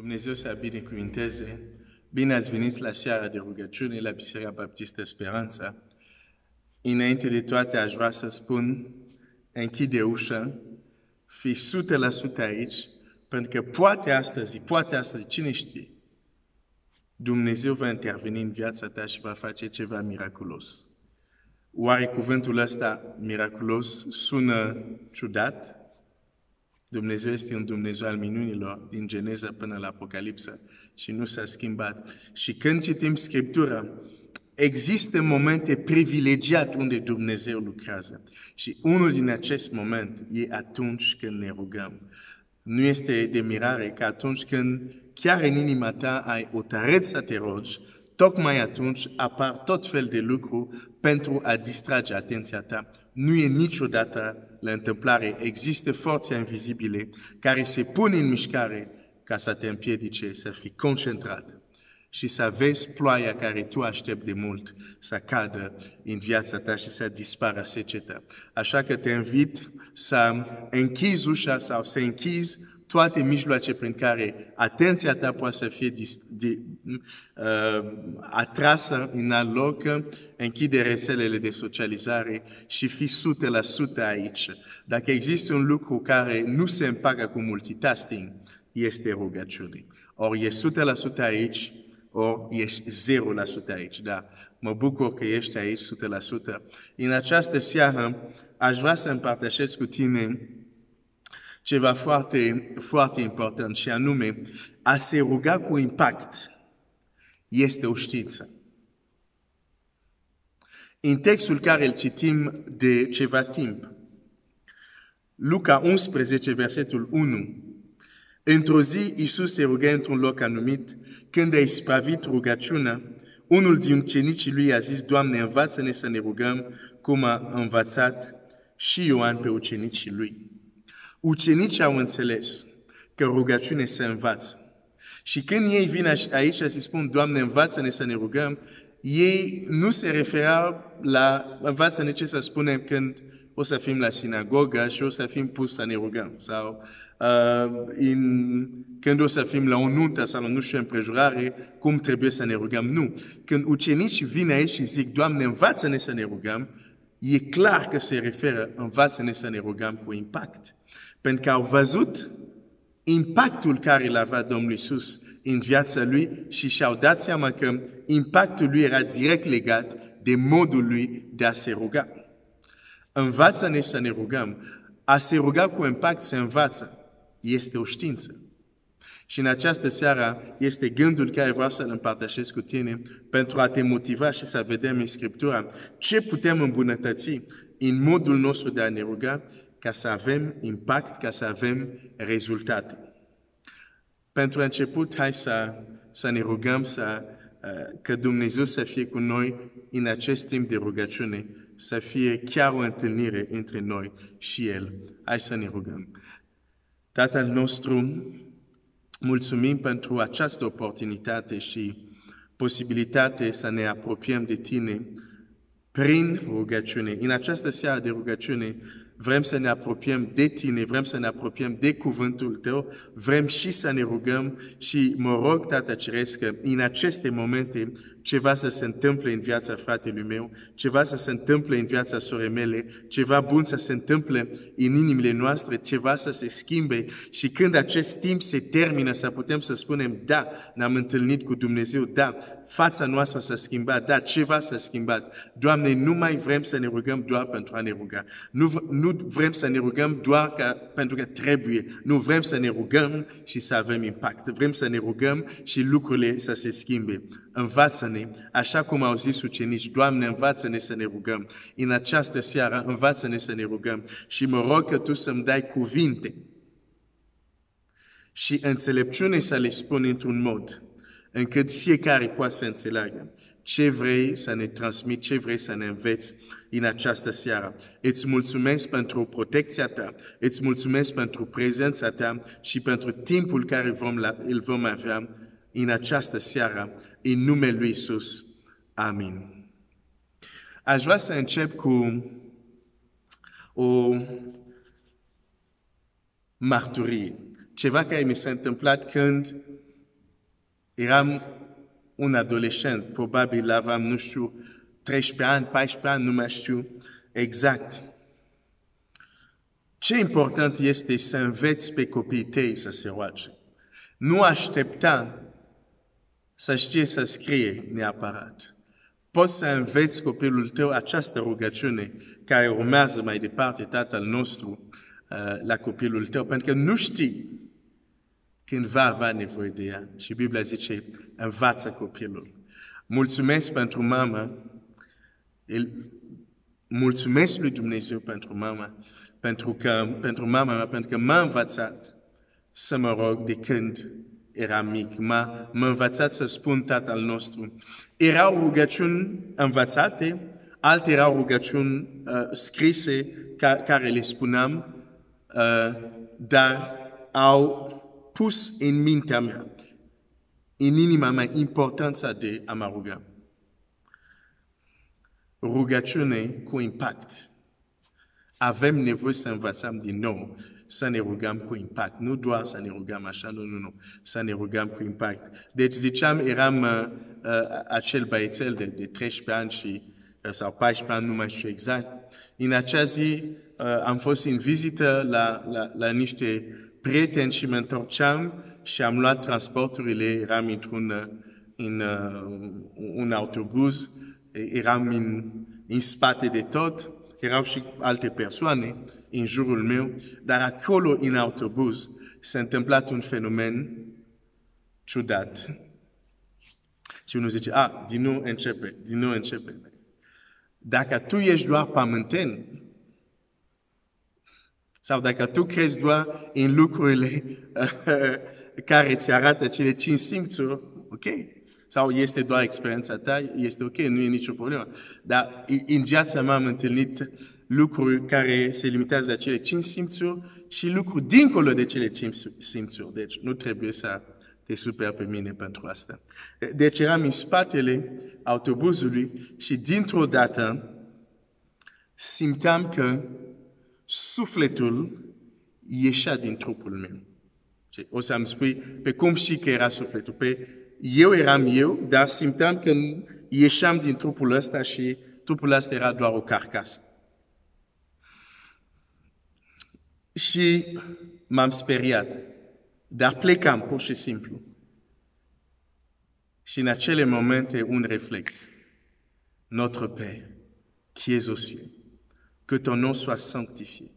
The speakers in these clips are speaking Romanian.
Dumnezeu să binecuvinteze. Bine ați venit la seara de rugăciune la Biserica Baptistă Speranța. Înainte de toate aș vrea să spun, închide ușa, fii 100% aici, pentru că poate astăzi, cine știe, Dumnezeu va interveni în viața ta și va face ceva miraculos. Oare cuvântul ăsta miraculos sună ciudat? Dumnezeu este un Dumnezeu al minunilor, din Geneza până la Apocalipsa, și nu s-a schimbat. Și când citim Scriptura, există momente privilegiate unde Dumnezeu lucrează. Și unul din acest moment e atunci când ne rugăm. Nu este de mirare că atunci când chiar în inima ta ai hotărât să te rogi, tocmai atunci apar tot fel de lucruri pentru a distrage atenția ta. Nu e niciodată la întâmplare. Există forțe invizibile care se pun în mișcare ca să te împiedice, să fii concentrat și să vezi ploaia care tu aștepți de mult să cadă în viața ta și să dispară seceta. Așa că te invit să închizi ușa sau să închizi toate mijloace prin care atenția ta poate să fie atrasă în alt loc, închide rețelele de socializare și fii 100% aici. Dacă există un lucru care nu se împacă cu multitasking, este rugăciune. Ori e 100% aici, ori ești 0% aici. Da, mă bucur că ești aici 100%. În această seară aș vrea să împărtășesc cu tine ceva foarte, foarte important, și anume, a se ruga cu impact este o știință. În textul care îl citim de ceva timp, Luca 11, versetul 1, într-o zi, Iisus se ruga într-un loc anumit. Când a ispravit rugăciunea, unul din ucenicii lui a zis: Doamne, învață-ne să ne rugăm cum a învățat și Ioan pe ucenicii lui. Ucenicii au înțeles că rugăciune se învață. Și când ei vin aici și spun, Doamne, învață-ne să ne rugăm, ei nu se referau la învață-ne ce să spunem când o să fim la sinagogă și o să fim pus să ne rugăm. Sau când o să fim la o nuntă sau la nu știu împrejurare, cum trebuie să ne rugăm. Nu. Când ucenicii vin aici și zic, Doamne, învață-ne să ne rugăm, e clar că se referă, învață-ne să ne rugăm cu impact. Pentru că au văzut impactul care îl avea Domnul Iisus în viața lui și și-au dat seama că impactul lui era direct legat de modul lui de a se ruga. Învață-ne să ne rugăm. A se ruga cu impact se învață. Este o știință. Și în această seară este gândul care vreau să-l împărtășesc cu tine pentru a te motiva și să vedem în Scriptura ce putem îmbunătăți în modul nostru de a ne ruga ca să avem impact, ca să avem rezultate. Pentru început, hai să ne rugăm că Dumnezeu să fie cu noi în acest timp de rugăciune, să fie chiar o întâlnire între noi și El. Hai să ne rugăm. Tatăl nostru, mulțumim pentru această oportunitate și posibilitate să ne apropiem de Tine prin rugăciune. În această seară de rugăciune vrem să ne apropiem de Tine, vrem să ne apropiem de cuvântul Tău, vrem și să ne rugăm și mă rog, Tată Ceresc, că în aceste momente ceva să se întâmple în viața fratelui meu, ceva să se întâmple în viața sorei mele, ceva bun să se întâmple în inimile noastre, ceva să se schimbe și când acest timp se termină să putem să spunem, da, ne-am întâlnit cu Dumnezeu, da, fața noastră s-a schimbat, da, ceva s-a schimbat. Doamne, nu mai vrem să ne rugăm doar pentru a ne ruga. Nu vrem să ne rugăm doar pentru că trebuie. Nu vrem să ne rugăm și să avem impact. Vrem să ne rugăm și lucrurile să se schimbe. Învață-ne, așa cum au zis ucenici, Doamne, învață-ne să ne rugăm. În această seară, învață-ne să ne rugăm. Și mă rog că Tu să-mi dai cuvinte și înțelepciune să le spun într-un mod încât fiecare poate să înțeleagă ce vrei să ne transmit, ce vrei să ne înveți în această seară. Îți mulțumesc pentru protecția Ta, îți mulțumesc pentru prezența Ta și pentru timpul care îl vom avea în această seară, în numele lui Iisus. Amin. Aș vrea să încep cu o mărturie. Ceva care mi s-a întâmplat când Eram un adolescent, probabil aveam, nu știu, 13 ani, 14 ani, nu mai știu exact. Ce important este să înveți pe copiii tăi să se roage. Nu aștepta să știe să scrie neapărat. Poți să înveți copilul tău această rugăciune care urmează mai departe Tatăl nostru la copilul tău, pentru că nu știi când va avea nevoie de ea. Și Biblia zice, învață copilul. Mulțumesc pentru mama, mulțumesc lui Dumnezeu pentru mama, pentru mama mea, pentru că m-a învățat să mă rog de când eram mic. M-a învățat să spun Tatăl nostru. Erau rugăciuni învățate, alte erau rugăciuni scrise care le spuneam, dar au pus în mintea mea, în inima mea, importanța de a mă ruga. Rugăciune cu impact. Avem nevoie să învățăm din nou, să ne rugăm cu impact. Nu doar să ne rugăm așa, nu. Să ne rugăm cu impact. Deci ziceam, eram acel băiețel de 13 ani sau 14 ani, nu mai știu exact. În acea zi am fost în vizită la niște prieteni și mă întorceam și am luat transporturile, eram în un autobuz, eram în spate de tot, erau și alte persoane în jurul meu, dar acolo în autobuz s-a întâmplat un fenomen ciudat. Și unul zice, din nou începe. Dacă tu ești doar pământen, sau dacă tu crezi doar în lucrurile care ți arată cele 5 simțuri, ok. Sau este doar experiența ta, este ok, nu e nicio problemă. Dar în viața mea am întâlnit lucruri care se limitează de cele 5 simțuri și lucruri dincolo de cele 5 simțuri. Deci nu trebuie să te superi pe mine pentru asta. Deci eram în spatele autobuzului și dintr-o dată simteam că sufletul ieșea din trupul meu. O să-mi spui, pe cum și că era sufletul? Eu eram eu, dar simteam că ieșeam din trupul ăsta și trupul ăsta era doar o carcasă. Și m-am speriat, dar plecam pur și simplu. Și în acele momente, un reflex. Notre Père, qui es aux cieux, que ton nom soit sanctifié,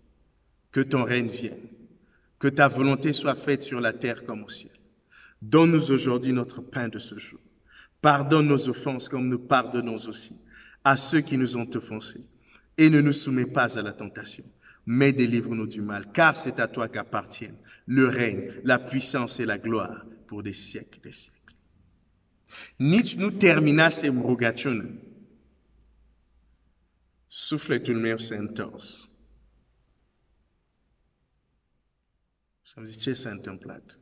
que ton règne vienne, que ta volonté soit faite sur la terre comme au ciel. Donne-nous aujourd'hui notre pain de ce jour. Pardonne nos offenses comme nous pardonnons aussi à ceux qui nous ont offensés. Et ne nous soumets pas à la tentation, mais délivre-nous du mal, car c'est à toi qu'appartiennent le règne, la puissance et la gloire pour des siècles et des siècles. Nici nu terminasem rugăciunea. Sufletul meu s-a întors. Și am zis, ce s-a întâmplat?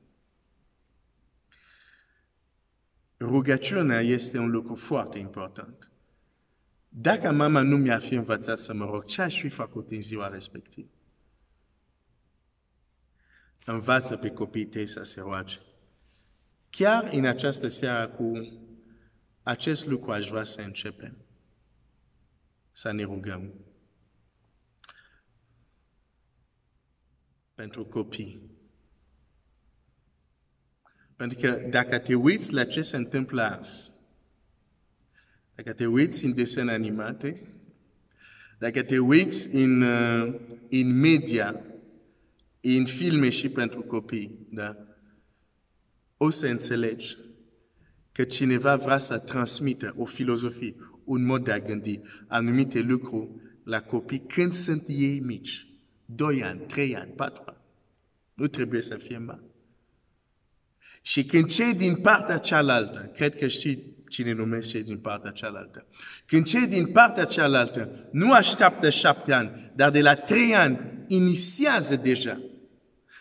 Rugăciunea este un lucru foarte important. Dacă mama nu mi-ar fi învățat să mă rog, ce aș fi făcut în ziua respectivă? Învață pe copiii tăi să se roage. Chiar în această seară cu acest lucru aș vrea să începem. Să ne rugăm. Pentru copii. Pentru că dacă te uiți la ce se întâmplă azi, dacă te uiți în desene animate, dacă te uiți în media, în filme și pentru copii, da? O să înțelegi că cineva vrea să transmită o filozofie, un mod de a gândi, anumite lucruri la copii când sunt ei mici. 2 ani, 3 ani, 4 ani. Nu trebuie să fie mari. Și când cei din partea cealaltă, cred că știi cine numesc cei din partea cealaltă, când cei din partea cealaltă nu așteaptă 7 ani, dar de la 3 ani inițiază deja,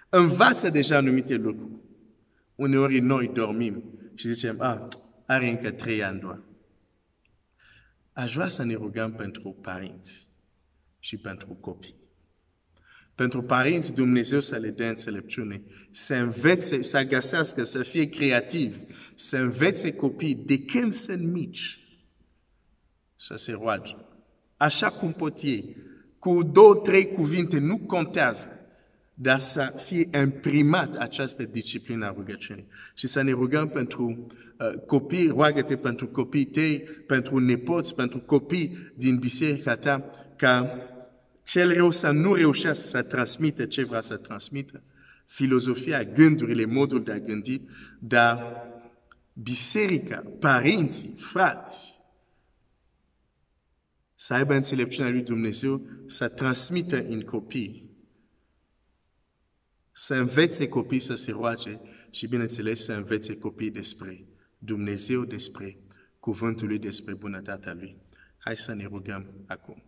învață deja anumite lucruri. Uneori noi dormim și zicem, are încă 3 ani doar. Aș vrea să ne rugăm pentru părinți și pentru copii. Pentru părinți, Dumnezeu să le dea înțelepciune, să învețe, să găsească, să fie creativ, să învețe copiii de când sunt mici să se roage. Așa cum pot ei. Cu 2-3 cuvinte nu contează, dar să fie imprimat această disciplină a rugăciunii. Și să ne rugăm pentru copii, roagă-te pentru copiii tăi, pentru nepoți, pentru copii din biserica ta, ca cel rău să nu reușească să transmită ce vrea să transmită, filozofia, gândurile, modul de a gândi, dar biserica, părinții, frați, să aibă înțelepciunea lui Dumnezeu, să transmită în copii, să învețe copiii să se roage și, bineînțeles, să învețe copiii despre Dumnezeu, despre cuvântul lui, despre bunătatea lui. Hai să ne rugăm acum.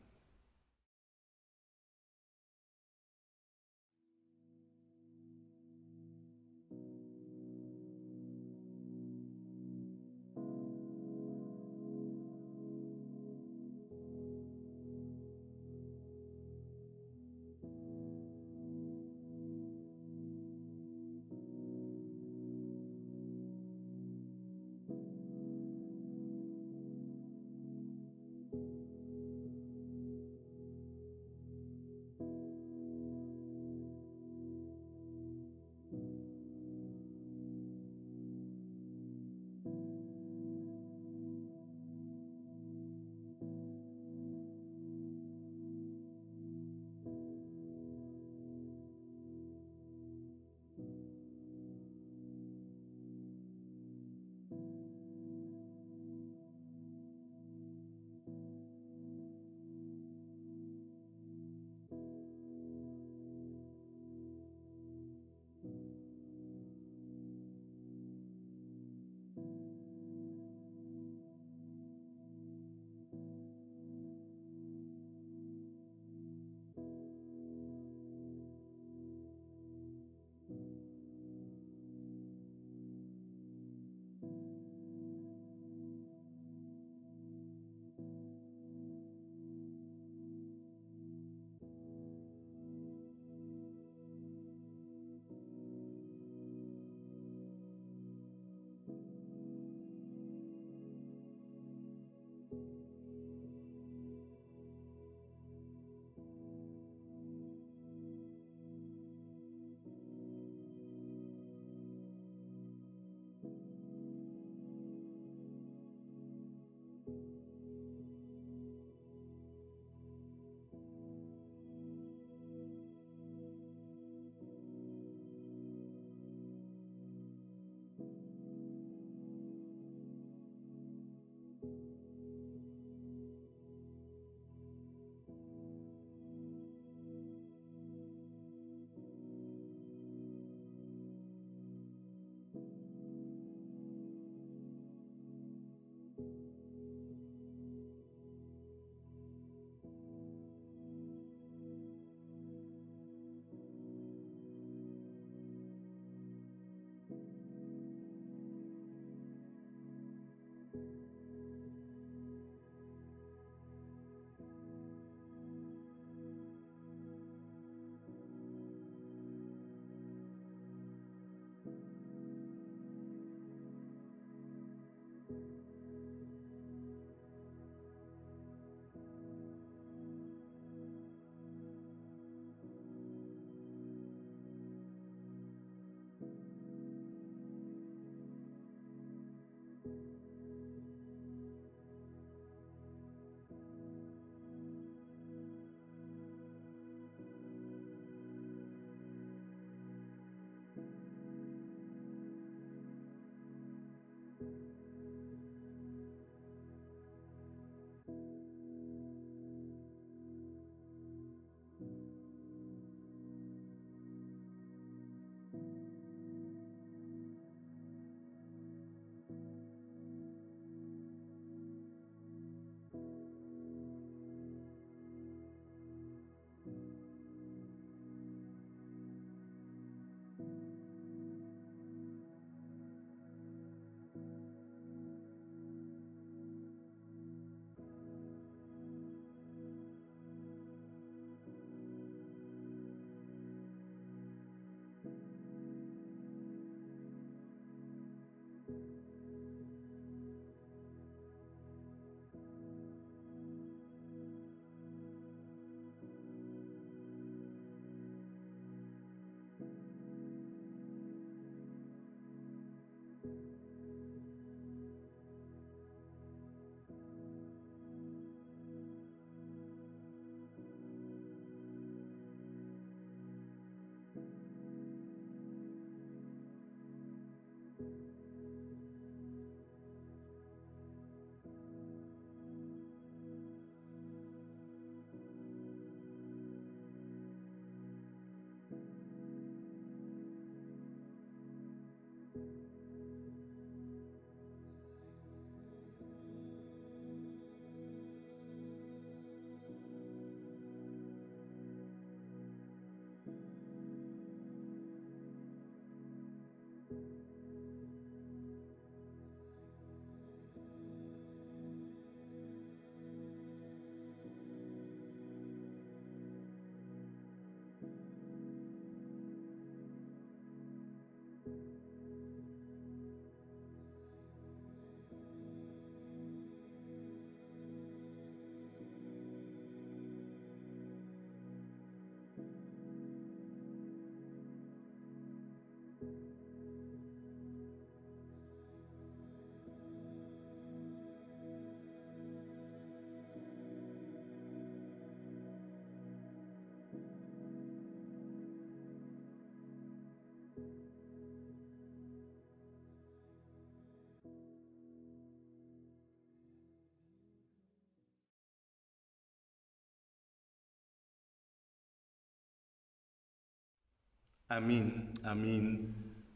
Amin, amin,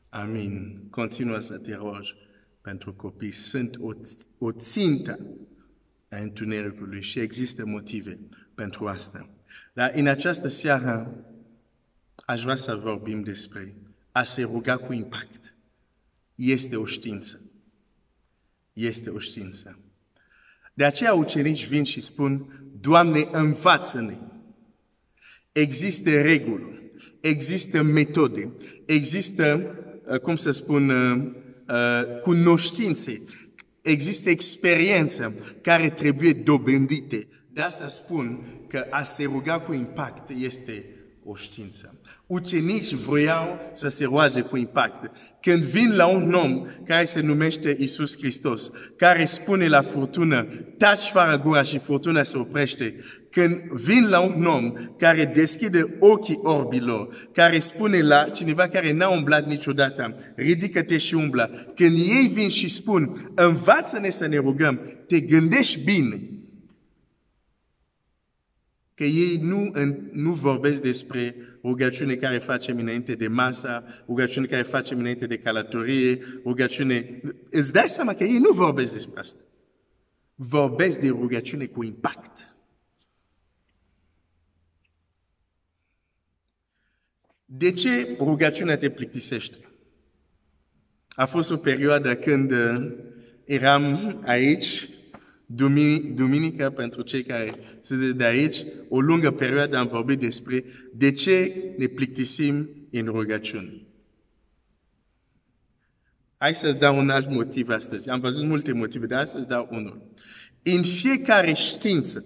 amin. Continuă să te rogi pentru copii. Sunt o țintă a întunericului și există motive pentru asta. Dar în această seară aș vrea să vorbim despre a se ruga cu impact. Este o știință. Este o știință. De aceea ucenici vin și spun, Doamne, învață-ne. Există reguli, există metode, există, cum să spun, cunoștințe, există experiență care trebuie dobândite. De asta spun că a se ruga cu impact este o știință. Ucenicii vroiau să se roage cu impact. Când vin la un om care se numește Iisus Hristos, care spune la furtună, taci fără gura și furtuna se oprește. Când vin la un om care deschide ochii orbilor, care spune la cineva care n-a umblat niciodată, ridică-te și umblă. Când ei vin și spun, învață-ne să ne rugăm, te gândești bine. Că ei nu vorbesc despre rugăciune care facem înainte de masă, rugăciune care facem înainte de călătorie, rugăciune... Îți dai seama că ei nu vorbesc despre asta. Vorbesc de rugăciune cu impact. De ce rugăciunea te plictisește? A fost o perioadă când eram aici, duminică, pentru cei care sunt de aici, o lungă perioadă am vorbit despre de ce ne plictisim în rugăciune. Hai să-ți dau un alt motiv astăzi. Am văzut multe motive, dar să-ți dau unul. În fiecare știință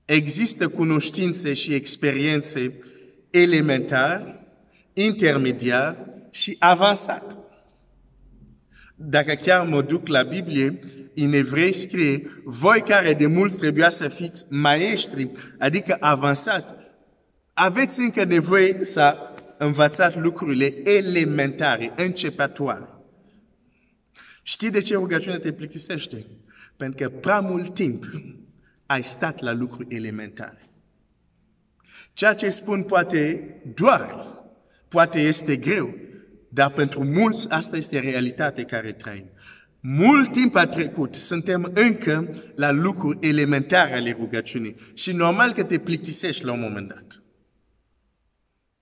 există cunoștințe și experiențe elementar, intermediar și avansat. Dacă chiar mă duc la Biblie, în Evrei scrie, voi care de mulți trebuia să fiți maestri, adică avansat, aveți încă nevoie să învățați lucrurile elementare, începătoare. Știi de ce rugăciunea te plictisește? Pentru că prea mult timp ai stat la lucruri elementare. Ceea ce spun poate doar, poate este greu, dar pentru mulți asta este realitatea care trăim. Mult timp a trecut, suntem încă la lucruri elementare ale rugăciunii și normal că te plictisești la un moment dat.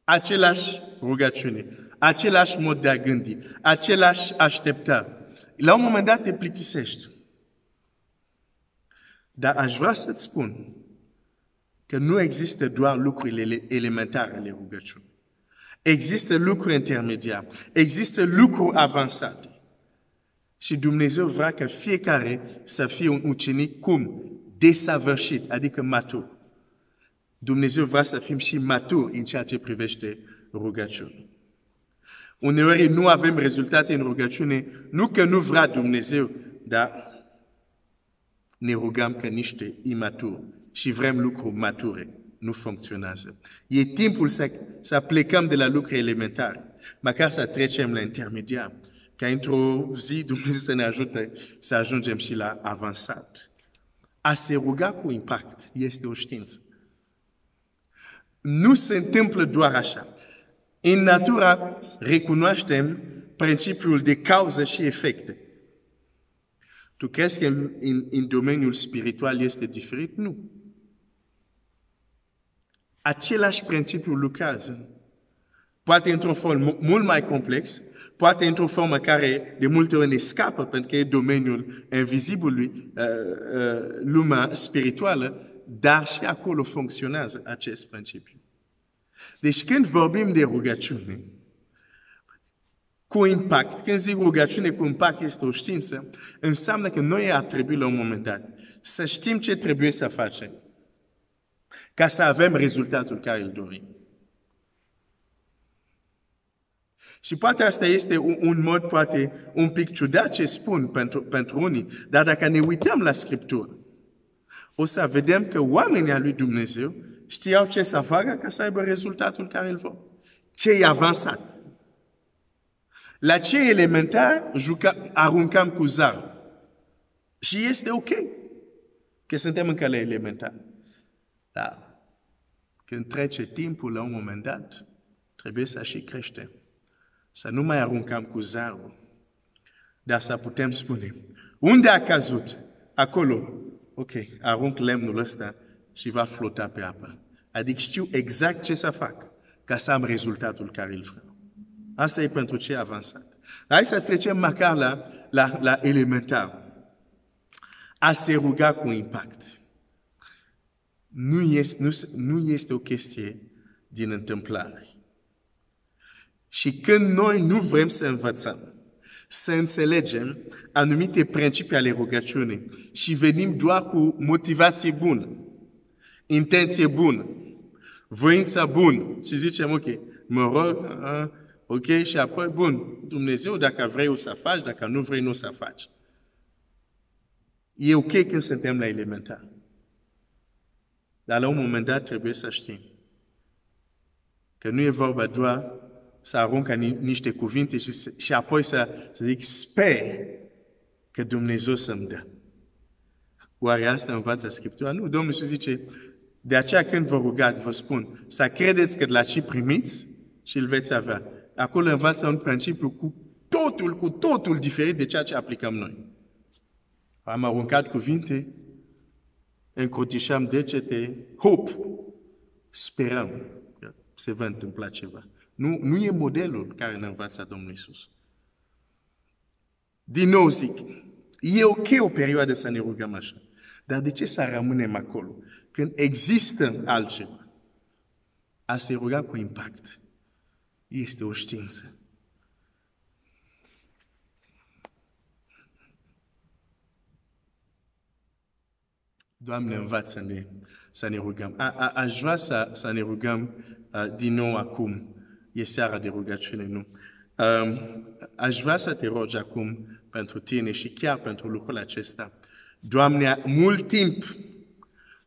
Același rugăciune, același mod de a gândi, același așteptare. La un moment dat te plictisești. Dar aș vrea să-ți spun că nu există doar lucrurile elementare ale rugăciunii. Există lucruri intermediare, există lucruri avansate. Și Dumnezeu vrea ca fiecare să fie un ucenic cum? Desăvârșit, adică matur. Dumnezeu vrea să fim și maturi în ceea ce privește rugăciune. Uneori nu avem rezultate în rugăciune, nu că nu vrea Dumnezeu, dar ne rugăm ca niște imaturi și vrem lucruri mature. Nu funcționează. E timpul să plecăm de la lucruri elementare, măcar să trecem la intermediar, ca într-o zi Dumnezeu să ne ajute să ajungem și la avansat. A se ruga cu impact este o știință. Nu se întâmplă doar așa. În natura recunoaștem principiul de cauză și efecte. Tu crezi că în domeniul spiritual este diferit? Nu. Același principiu lucrează. Poate într-o formă mult mai complex, poate într-o formă care de multe ori ne scapă, pentru că e domeniul invizibilului, lumea spirituală, dar și acolo funcționează acest principiu. Deci când vorbim de rugăciune cu impact, când zic rugăciune cu impact este o știință, înseamnă că noi ar trebui la un moment dat să știm ce trebuie să facem ca să avem rezultatul care îl dorim. Și poate asta este un mod poate un pic ciudat ce spun pentru unii, dar dacă ne uităm la Scriptură, o să vedem că oamenii al lui Dumnezeu știau ce să facă ca să aibă rezultatul care îl vor. Ce e avansat. La ce elementar aruncam cu zar. Și este ok că suntem încă la elementar. Dar când trece timpul la un moment dat, trebuie să și creștem. Să nu mai aruncăm cu zarul, dar să putem spune, unde a căzut? Acolo. Ok, arunc lemnul ăsta și va flota pe apă. Adică știu exact ce să fac ca să am rezultatul care îl vreau. Asta e pentru ce avansat. Hai să trecem măcar la elementar. A se ruga cu impact. Nu este o chestie din întâmplare. Și când noi nu vrem să învățăm, să înțelegem anumite principii ale rugăciunii și venim doar cu motivație bună, intenție bună, voința bună și zicem, ok, mă rog, ok, și apoi, bun, Dumnezeu, dacă vrei o să faci, dacă nu vrei, nu o să faci. E ok când suntem la elementar. Dar la un moment dat trebuie să știm că nu e vorba doar să aruncă niște cuvinte și apoi să zic, sper că Dumnezeu să-mi dă. Oare asta învață Scriptura? Nu, Domnul Iisus zice, de aceea când vă rugați, vă spun, să credeți că de la ce primiți și îl veți avea. Acolo învață un principiu cu totul diferit de ceea ce aplicăm noi. Am aruncat cuvinte, încrotișăm degete, hop, sperăm că se va întâmpla ceva. Nu e modelul care ne învață Domnul Iisus. Din nou zic, e ok o perioadă să ne rugăm așa, dar de ce să rămânem acolo? Când există altceva, a se ruga cu impact este o știință. Doamne, învață-ne să ne rugăm. Aș vrea să ne rugăm din nou acum. E seara de rugăciune, nu? Aș vrea să te rogi acum pentru tine și chiar pentru lucrul acesta. Doamne, mult timp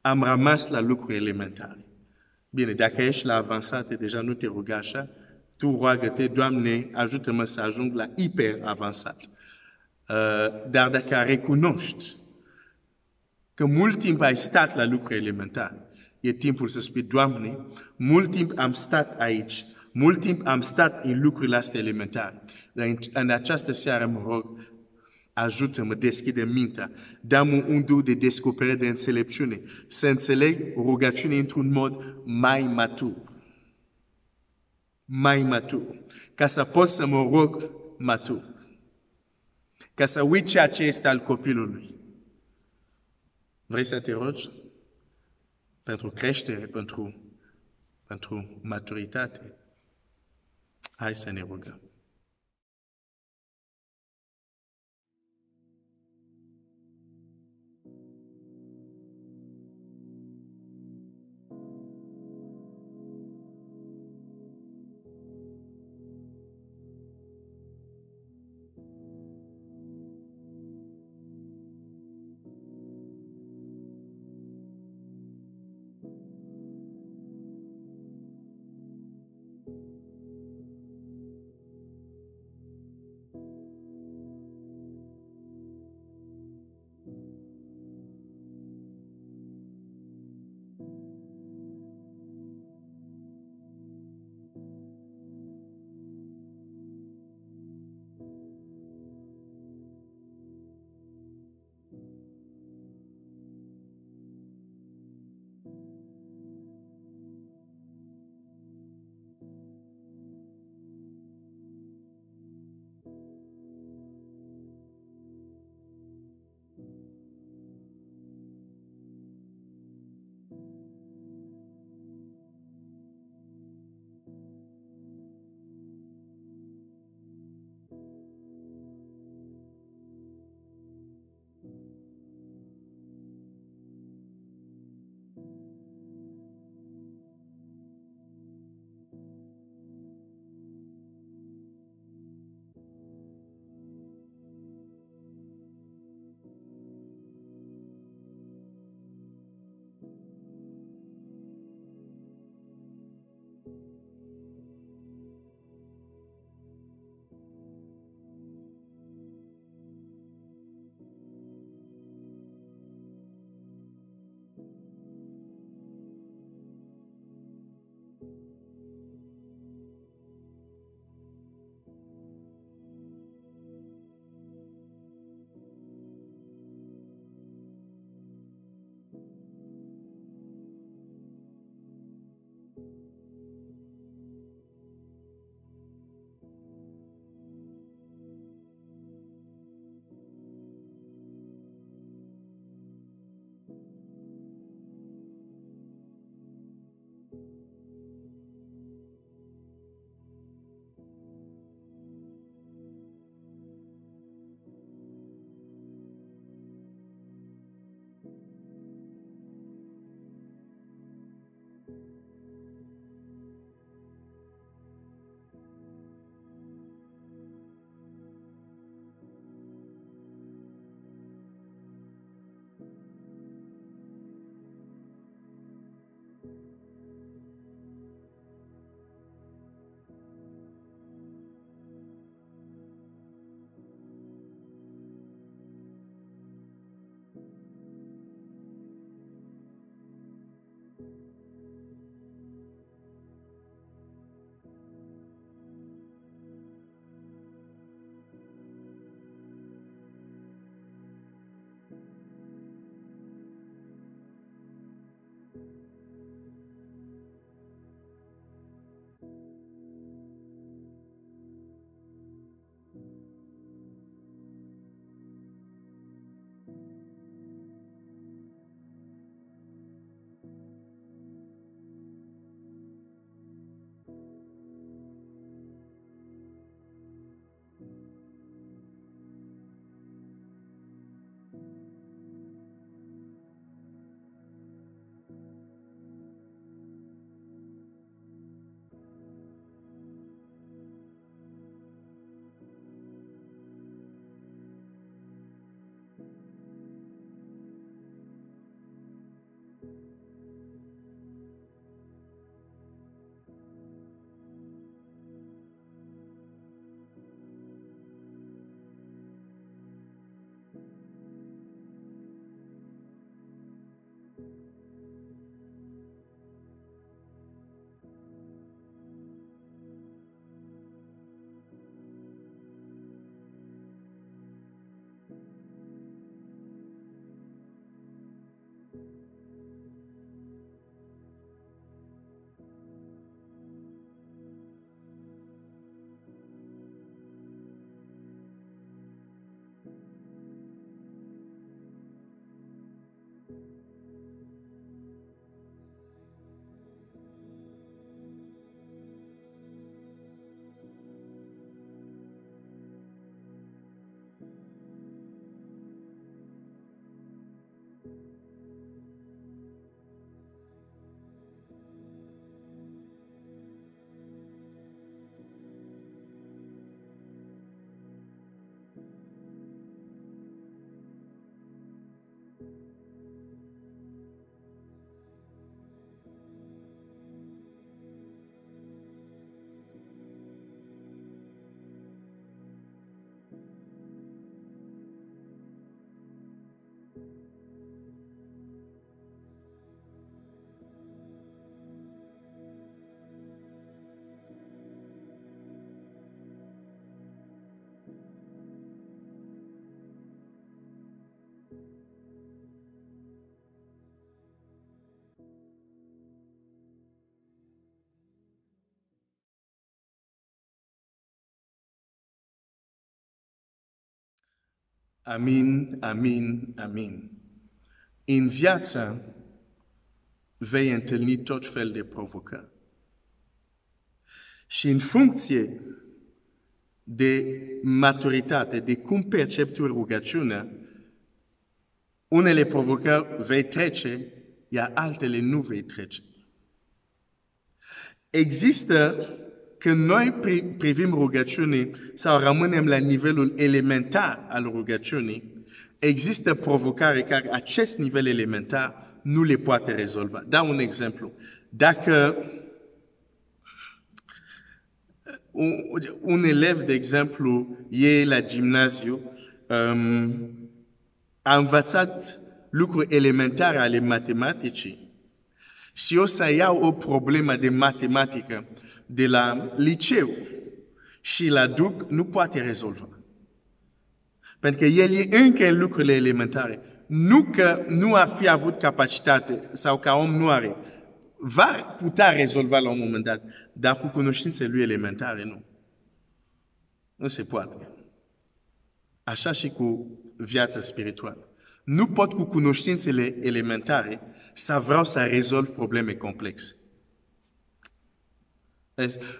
am rămas la lucruri elementare. Bine, dacă ești la avansate, deja nu te ruga așa, tu roagă-te, Doamne, ajută-mă să ajung la hiper avansat. Dar dacă recunoști că mult timp ai stat la lucruri elementare, e timpul să spui, Doamne, mult timp am stat aici, mult timp am stat în lucrurile astea elementare. Dar în această seară mă rog, ajută-mă, deschide mintea, dă-mi un duh de descoperire de înțelepciune, să înțeleg rugăciune într-un mod mai matur. Mai matur. Ca să pot să mă rog matur. Ca să uit ceea ce este al copilului. Vrei să te rogi? Pentru creștere, pentru maturitate. Hai să ne rugăm. Amin, amin, amin. În viață vei întâlni tot fel de provocări. Și în funcție de maturitate, de cum percepi tu rugăciunea, unele provocări vei trece, iar altele nu vei trece. Există, când noi privim rugăciunii sau rămânem la nivelul elementar al rugăciunii, există provocare care acest nivel elementar nu le poate rezolva. Dau un exemplu. Dacă un elev, de exemplu, e la gimnaziu, a învățat lucruri elementare ale matematicii și o să iau o problemă de matematică de la liceu și la duc, nu poate rezolva. Pentru că el e încă în lucrurile elementare. nu că nu ar fi avut capacitate sau ca om nu are, va putea rezolva la un moment dat, dar cu cunoștințele lui elementare, nu. Nu se poate. Așa și cu viața spirituală. Nu pot cu cunoștințele elementare să vreau să rezolv probleme complexe.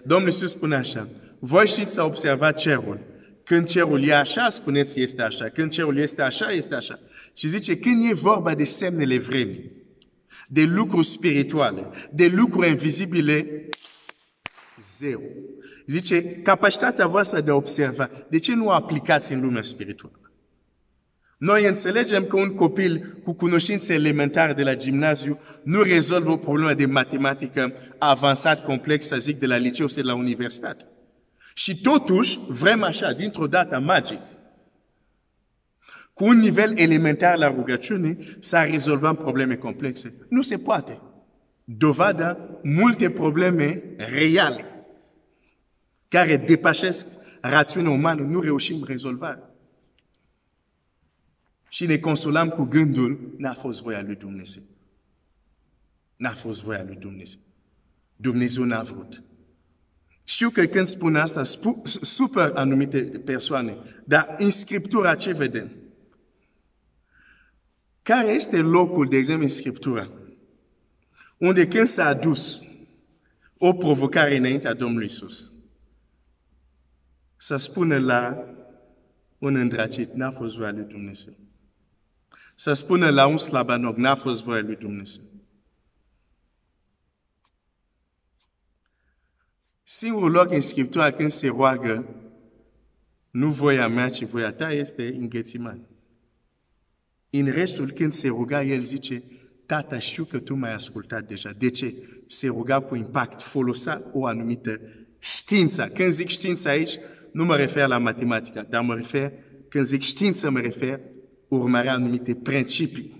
Domnul Iisus spune așa, voi știți să observați cerul. Când cerul e așa, spuneți este așa. Când cerul este așa, este așa. Și zice, când e vorba de semnele vremii, de lucruri spirituale, de lucruri invizibile, zero. Zice, capacitatea voastră de a observa, de ce nu o aplicați în lumea spirituală? Noi înțelegem că un copil cu cunoștințe elementare de la gimnaziu nu rezolvă o problemă de matematică avansat, complex, să zic, de la liceu sau de la universitate. Și totuși, vrem așa, dintr-o dată magic, cu un nivel elementar la rugăciune, să rezolvăm probleme complexe. Nu se poate. Dovada, multe probleme reale, care depășesc rațiunea umană, nu reușim rezolvarea. Și ne consolăm cu gândul, n-a fost voia lui Dumnezeu. N-a fost voia lui Dumnezeu. Dumnezeu n-a vrut. Știu că când spun asta, super anumite persoane, dar în Scriptura ce vedem? Care este locul, de exemplu, în Scriptura, unde când s-a adus o provocare înaintea Domnului Iisus, să spună la un îndrăcit, n-a fost voia lui Dumnezeu. Să spună la un slabanog, n-a fost voia lui Dumnezeu. Singurul loc în Scriptura când se roagă, nu voia mea, ci voia ta, este în Ghețimani. În restul, când se ruga, el zice, Tată, știu că tu m-ai ascultat deja. De ce? Se ruga cu impact, folosea o anumită știință. Când zic știință aici, nu mă refer la matematică, dar mă refer, când zic știință, mă refer urmarea anumite principii.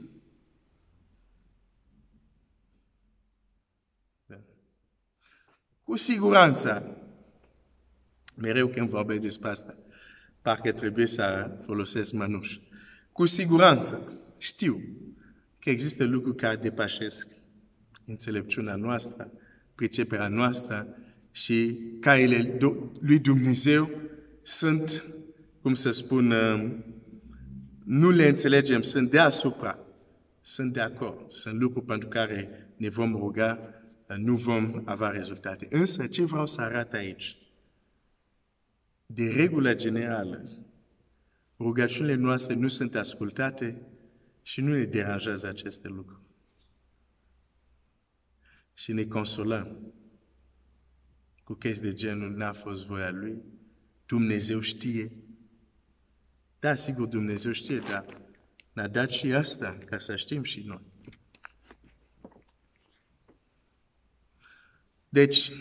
Cu siguranță, mereu când vorbesc despre asta, parcă trebuie să folosesc mănuși. Cu siguranță, știu că există lucruri care depășesc înțelepciunea noastră, priceperea noastră și caile lui Dumnezeu sunt, cum să spun, nu le înțelegem, sunt deasupra, sunt de acord, sunt lucruri pentru care ne vom ruga, nu vom avea rezultate. Însă, ce vreau să arăt aici? De regulă generală, rugăciunile noastre nu sunt ascultate și nu ne deranjează aceste lucruri. Și ne consolăm cu chestii de genul, n-a fost voia Lui, Dumnezeu știe. Da, sigur, Dumnezeu știe, dar ne-a dat și asta, ca să știm și noi. Deci,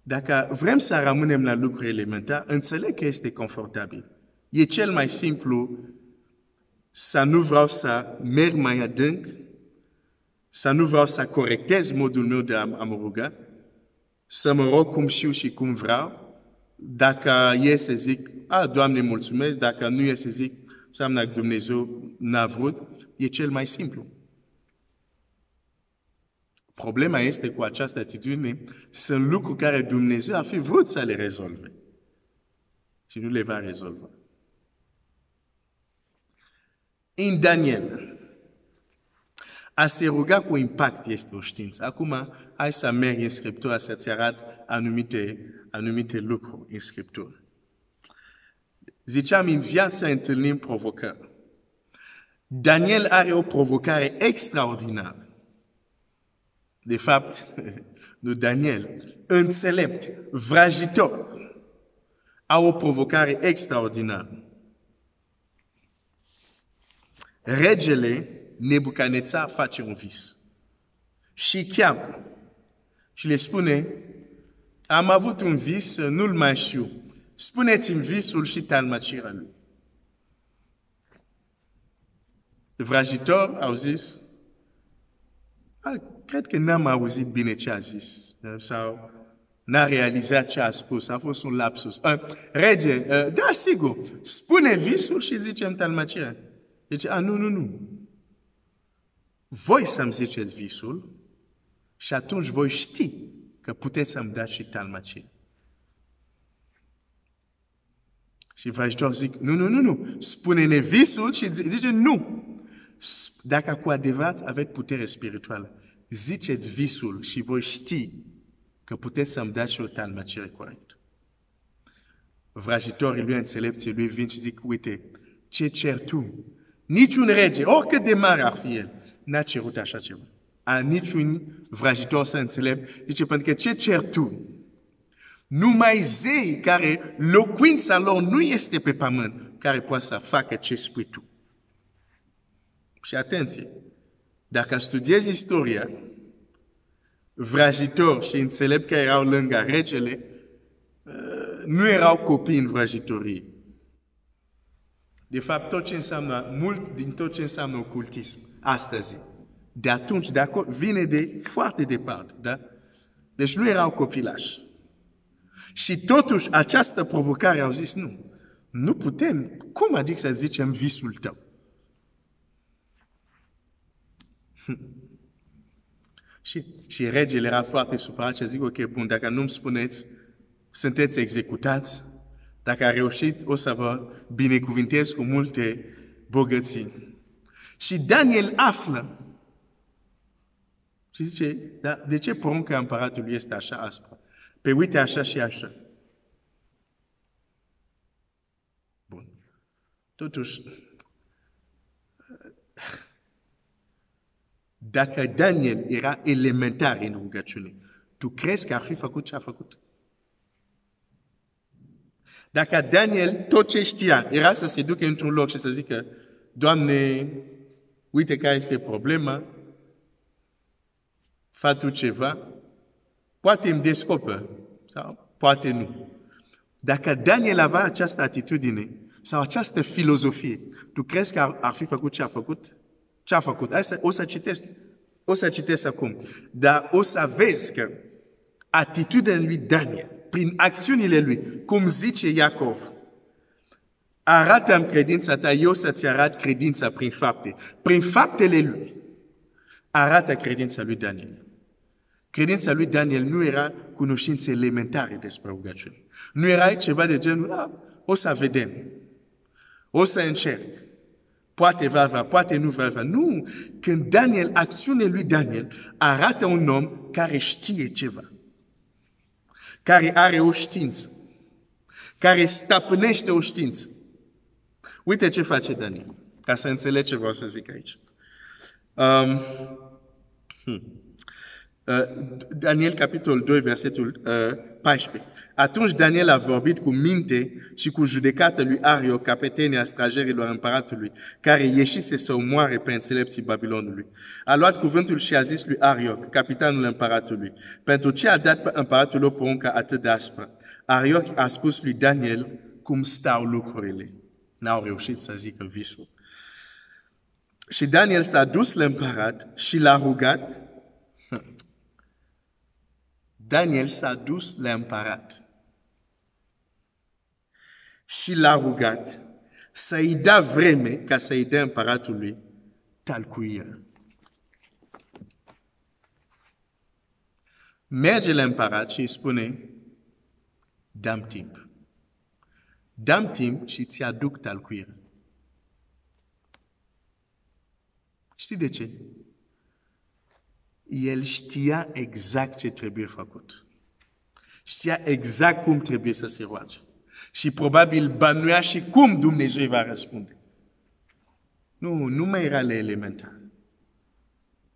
dacă vrem să rămânem la lucruri elementare, înțeleg că este confortabil. E cel mai simplu să nu vreau să merg mai adânc, să nu vreau să corectez modul meu de a mă ruga, să mă rog cum știu și cum vreau. Dacă e să zic, Doamne, mulțumesc, dacă nu e să zic, înseamnă că Dumnezeu n-a vrut, e cel mai simplu. Problema este cu această atitudine, sunt lucruri care Dumnezeu ar fi vrut să le rezolve și nu le va rezolva. În Daniel, a se ruga cu impact este o știință. Acum, hai să merg în Scriptură să-ți arăt anumite lucruri în Scriptură. Ziceam, în viață întâlnim provocări. Daniel are o provocare extraordinară. De fapt, nu Daniel, înțelept, vrăjitor, a o provocare extraordinară. Regele Nebucanețar face un vis și cheamă și le spune, am avut un vis, nu-l mai știu. Spuneți-mi visul și talmacirea lui. Vrăjitor au zis, cred că n-am auzit bine ce a zis sau n-a realizat ce a spus, a fost un lapsus. Rege, da, sigur, spune visul și zicem talmacirea. Zice, nu. Voi să-mi ziceți visul și atunci voi ști că puteți să-mi dați și talmacii. Și vrăjitorul zic, nu, spune-ne visul și zice, nu. Dacă cu adevărat aveți putere spirituală, ziceți visul și voi ști că puteți să-mi dați și o talmacire corectă. Vrăjitorii lui, înțelepții lui vin și zic, uite, ce cer tu? Niciun rege, oricât de mare ar fi el, n-a cerut așa ceva. A niciun vrăjitor să înțelept, zice, pentru că ce cer tu? Numai zei care locuința lor nu este pe pământ, care poate să facă ce spui tu. Și atenție, dacă studiezi istoria, vrăjitori și înțelepți care erau lângă regele, nu erau copii în vrăjitorie. De fapt, mult din tot ce înseamnă ocultism, astăzi, de atunci, de acolo, vine de foarte departe, da? Deci nu erau copilași. Și totuși, această provocare au zis, nu putem, cum adică să zicem visul tău? Și regele era foarte supărat și zic, ok, bun, dacă nu-mi spuneți, sunteți executați, dacă a reușit, o să vă binecuvintez cu multe bogății. Și Daniel află și zice, da, de ce porunca împăratului este așa aspră? Pe uite așa și așa. Bun. Totuși, dacă Daniel era elementar în rugăciune, tu crezi că ar fi făcut ce a făcut? Dacă Daniel tot ce știa era să se ducă într-un loc și să zică, Doamne, uite care este problema, fă tu ceva, poate îmi descoperă sau poate nu. Dacă Daniel avea această atitudine sau această filozofie, tu crezi că ar fi făcut ce a făcut? Ce a făcut? O să citesc acum. Dar o să vezi că atitudinea lui Daniel, prin acțiunile lui, cum zice Iacov, arată-mi credința ta, eu să-ți arăt credința prin fapte. Prin faptele lui, arată credința lui Daniel. Credința lui Daniel nu era cunoștințe elementare despre rugăciune. Nu era ceva de genul, o să vedem, o să încerc, poate va avea, poate nu va avea. Nu, când Daniel, acțiunea lui Daniel, arată un om care știe ceva, care are o știință, care stăpânește o știință. Uite ce face Daniel, ca să înțelegi ce vreau să zic aici. Daniel, capitolul 2, versetul 14. Atunci Daniel a vorbit cu minte și cu judecată lui Arioc, capetenia stragerilor împăratului, care ieșise să omoare pe înțelepții Babilonului. A luat cuvântul și a zis lui Arioc, capitanul împăratului, pentru ce a dat împăratul o poruncă atât de aspră? Arioc a spus lui Daniel cum stau lucrurile. N-au reușit să zică visul. Și Daniel s-a dus la împărat și l-a rugat. Daniel s-a dus la împărat și l-a rugat să-i dea vreme ca să-i dea împăratului talcuire. Merge la împărat și îi spune, dăm timp. Dăm timp și ți aduc talcuire. Știi de ce? El știa exact ce trebuie făcut. Știa exact cum trebuie să se roage. Și probabil bănuia și cum Dumnezeu va răspunde. Nu mai era la elementar.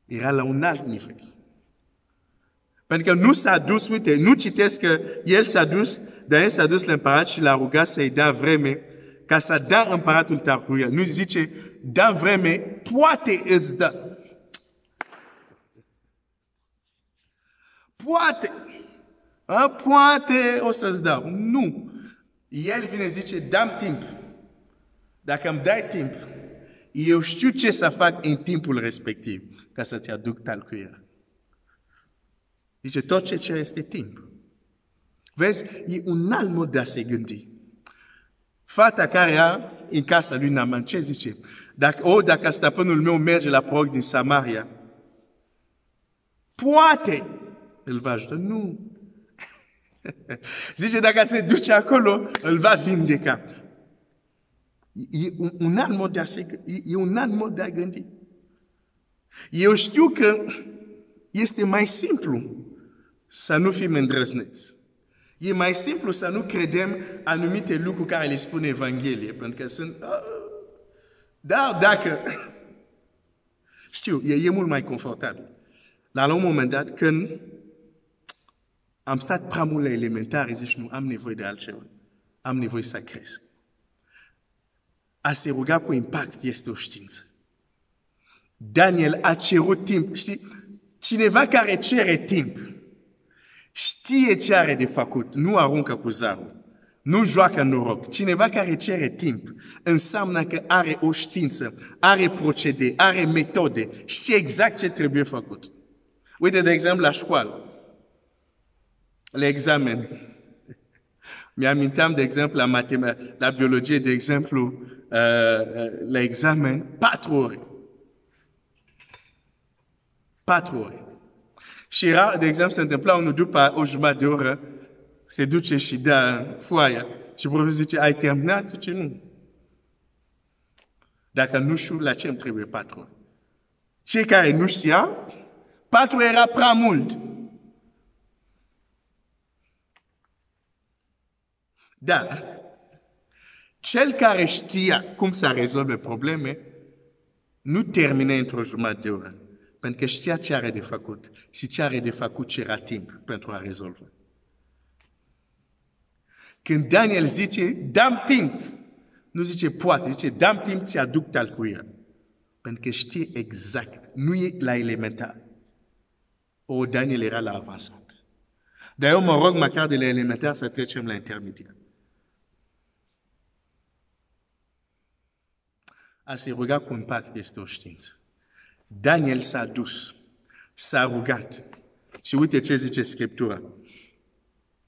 Era la un alt nivel. Pentru că nu s-a dus, uite, nu citesc că el s-a dus, dar el s-a dus la împărat și l-a rugat să-i dea vreme ca să dea împăratul talcuire. Nu zice, dă vreme, poate îți dă. Poate o să-ți dau. Nu. El vine zice, dăm timp. Dacă îmi dai timp, eu știu ce să fac în timpul respectiv ca să-ți aduc talcuirea. Zice, tot ce este timp. Vezi, e un alt mod de a se gândi. Fata care era în casa lui Naaman, ce zice? Dacă stăpânul meu merge la proroc din Samaria, poate îl va ajuta. Nu. Zice, dacă se duce acolo, îl va vindeca. E un alt mod de a gândi. Eu știu că este mai simplu să nu fim îndrăzneți. E mai simplu să nu credem anumite lucruri care le spune Evanghelie, pentru că sunt... Dar dacă... Știu, e mult mai confortabil. Dar la un moment dat, când am stat prea mult la elementare, zici, nu, am nevoie de altceva. Am nevoie să cresc. A se ruga cu impact este o știință. Daniel a cerut timp. Știi? Cineva care cere timp știe ce are de făcut. Nu aruncă cu zarul. Nu joacă noroc. Cineva care cere timp înseamnă că are o știință, are procedee, are metode, știe exact ce trebuie făcut. Uite, de exemplu, la școală. La examen. Mi-aminteam, de exemplu, la biologie, de exemplu, la examen, 4 ore. 4 ore. Și era, de exemplu, se întâmpla unul după o jumătate de oră, se duce și dă foaia. Și profesorul zice, ai terminat? Zice, nu. Dacă nu știu, la ce îmi trebuie 4 ore? Cei care nu știau, 4 era prea mult. Dar, cel care știa cum să rezolve probleme, nu termine într-o jumătate de oră. Pentru că știa ce are de făcut. Și ce are de făcut cera timp pentru a rezolva. Când Daniel zice, dăm timp, nu zice poate, zice, dăm timp, ți aduc talcuirea. Pentru că știe exact. Nu e la elementar. Daniel era la avansat. Dar eu mă rog măcar de la elementar să trecem la intermediar. A se ruga cu impact este o știință. Daniel s-a dus, s-a rugat. Și uite ce zice Scriptura.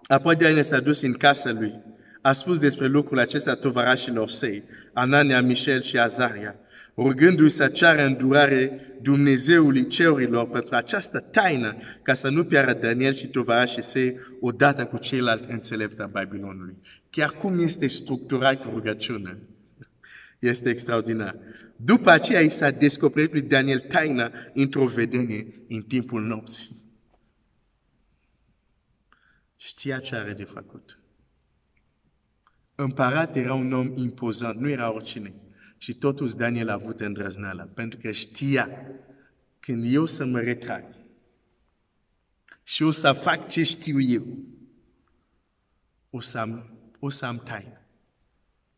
Apoi Daniel s-a dus în casa lui. A spus despre lucrul acesta tovarașilor săi, Anania, Mișel și Azaria, rugându-i să ceară îndurare Dumnezeului cerurilor pentru această taină, ca să nu piară Daniel și tovarașii săi odată cu ceilalți înțelepți a Babilonului. Chiar cum este structurat rugăciunea. Este extraordinar. După aceea, i s-a descoperit lui Daniel taina într-o vedenie în timpul nopții. Știa ce are de făcut. Împărat era un om impozant, nu era oricine. Și totuși Daniel a avut îndrăzneala, pentru că știa când eu să mă retrag și o să fac ce știu eu, o să am taină.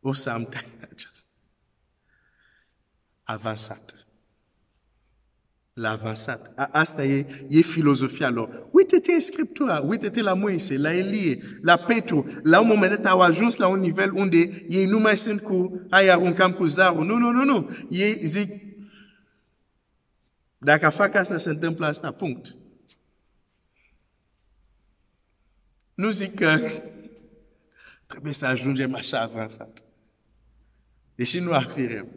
O să am taină aceasta. Avansat. La avansat. Asta e filozofia lor. Uite-te în Scriptura, uite-te la Moise, la Elie, la Petru. La un moment dat au ajuns la un nivel unde ei nu mai sunt cu, hai aruncam cu zarul. Nu. Ei zic, dacă fac asta, se întâmplă asta, punct. Nu zic că trebuie să ajungem așa avansat. Deși nu ar fi rău.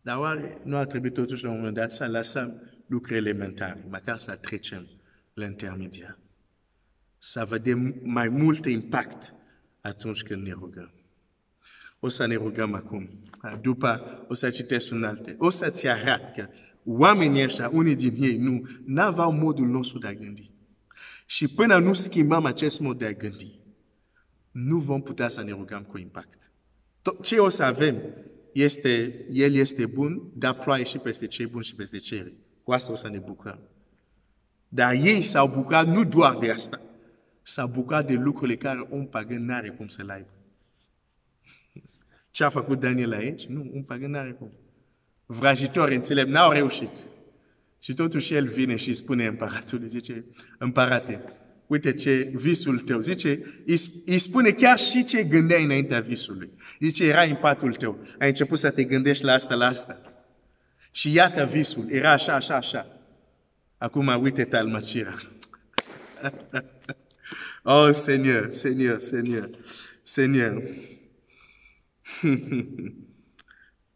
Dar oare nu ar trebui totuși la un moment dat să lăsăm lucruri elementare, măcar să trecem la intermediar. Să vedem mai mult impact atunci când ne rugăm. O să ne rugăm acum. După o să citesc un alt. O să-ți arăt că oamenii ăștia, unii din ei, nu aveau modul nostru de a gândi. Și până nu schimbăm acest mod de a gândi, nu vom putea să ne rugăm cu impact. Ce o să avem el este bun, dar ploaie și peste cei buni și peste cei răi. Cu asta o să ne bucurăm. Dar ei s-au bucurat nu doar de asta. S-au bucurat de lucrurile care un pagân n-are cum să-l aibă. Ce a făcut Daniel aici? Nu, un pagân n-are cum. Vrăjitori înțelept n-au reușit. Și totuși el vine și spune împăratului, zice, împărate, uite ce visul tău, zice, îi spune chiar și ce gândeai înaintea visului. Zice, era în patul tău, ai început să te gândești la asta. Și iată visul, era așa. Acum uite talmăcirea. Oh, Seigneur.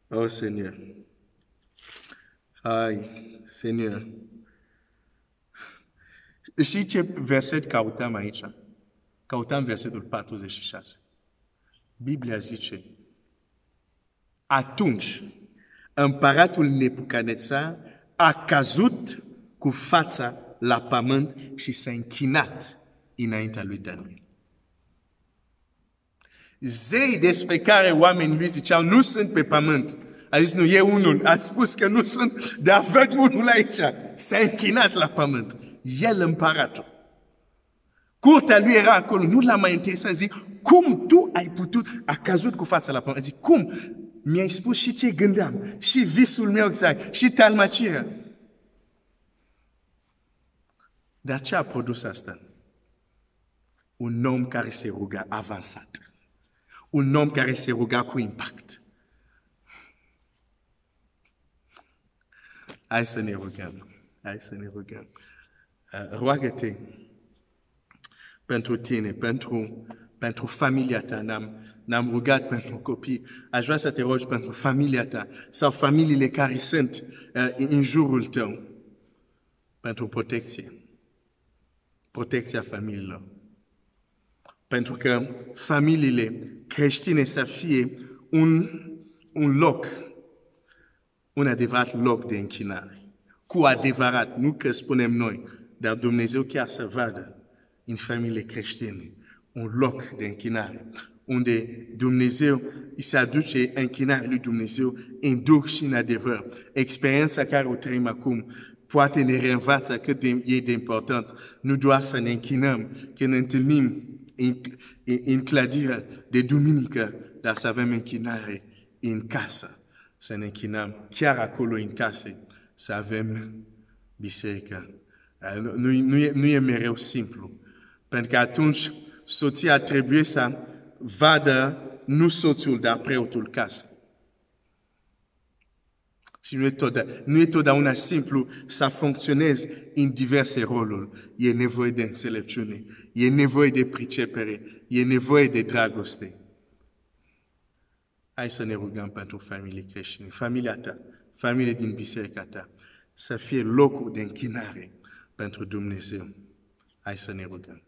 Oh Seigneur. Ai, Seigneur. Știi ce verset căutam aici? Căutam versetul 46. Biblia zice, atunci împăratul Nebucadnețar a căzut cu fața la pământ și s-a închinat înaintea lui Daniel. Zei despre care oamenii lui ziceau, nu sunt pe pământ. A zis, nu, e unul. A spus că nu sunt, dar văd unul aici. S-a închinat la pământ. El împăratul. Curtea lui era acolo, nu l-a mai interesat. Zic, cum tu ai putut, a căzut cu fața la pământ. Zic, cum? Mi-ai spus și ce gândeam, și visul meu exact, și talmacirea. Dar ce a produs asta? Un om care se ruga avansat. Un om care se ruga cu impact. Hai să ne rugăm. Hai să ne rugăm. Roagă-te pentru tine, pentru familia ta. N-am rugat pentru copii. Aș vrea să te rogi pentru familia ta sau familiile care sunt în jurul tău. Pentru protecție. Protecția familiilor. Pentru că familiile creștine să fie un loc, un adevărat loc de închinare. Cu adevărat, nu că spunem noi, dar Dumnezeu chiar să vadă în familiile creștine un loc de închinare, unde Dumnezeu îi se aduce închinarea lui Dumnezeu în duh și în adevăr. Experiența care o trăim acum poate ne reînvață cât e de important, nu doar să ne închinăm când ne întâlnim în clădirea de duminică, dar să avem închinare în casă, să ne închinăm chiar acolo în casă, să avem biserică. Nu e mereu simplu, pentru că atunci soția trebuie să vadă nu soțul, dar preotul casă. Și nu e totdeauna simplu să funcționezi în diverse roluri. E nevoie de înțelepciune, e nevoie de pricepere, e nevoie de dragoste. Hai să ne rugăm pentru familie creștine, familia ta, familie din biserica ta, să fie locul de închinare pentru Dumnezeu. Hai să ne rugăm.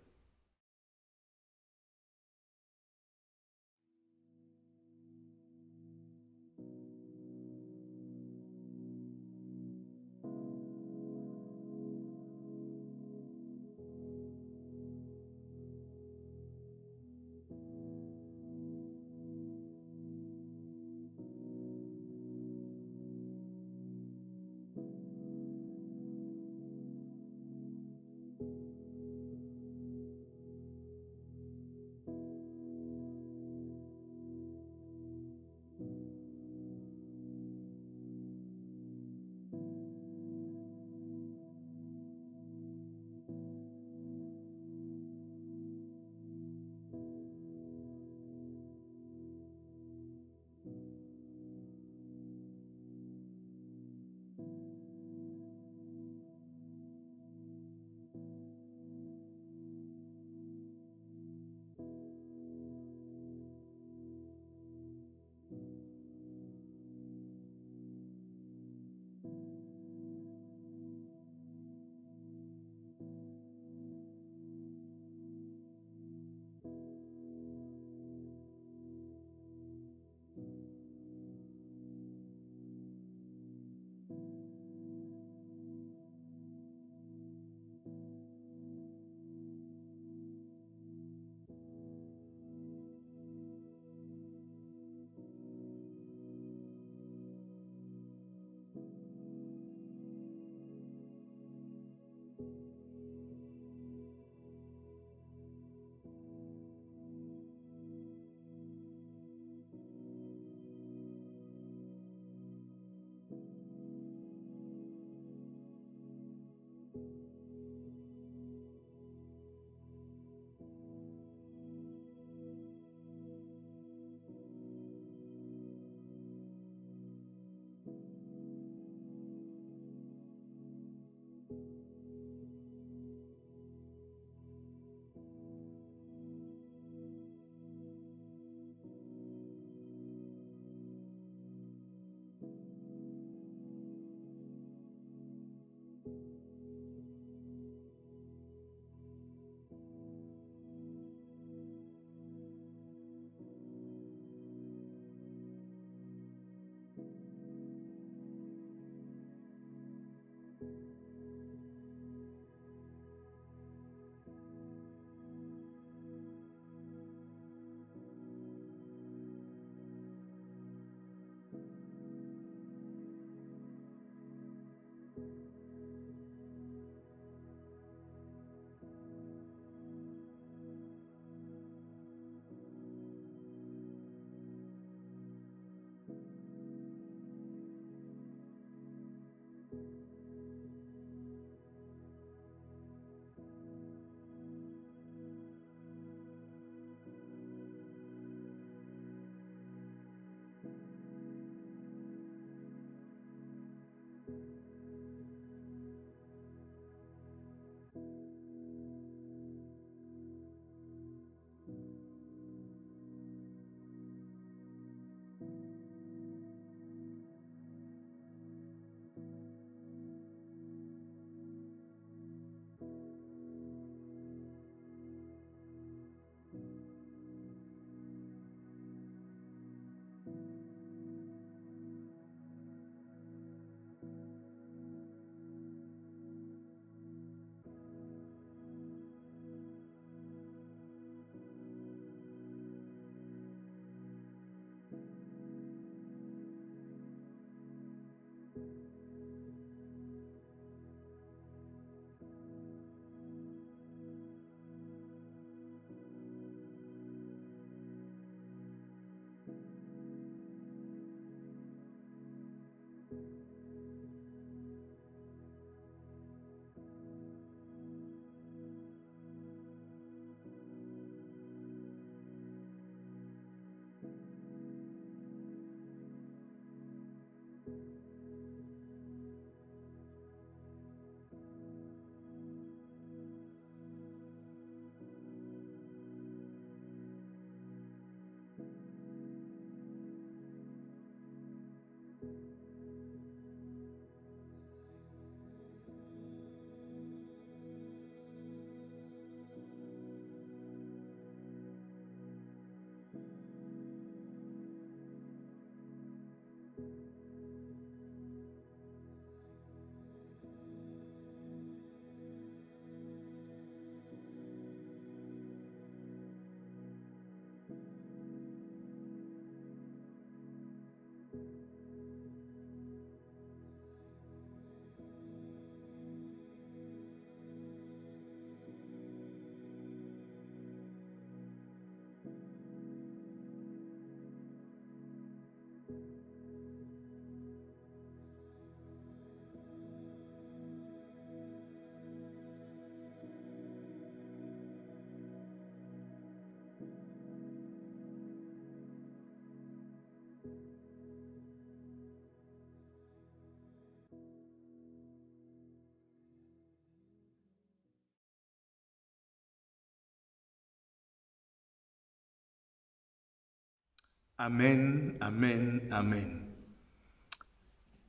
Amen, amen, amen.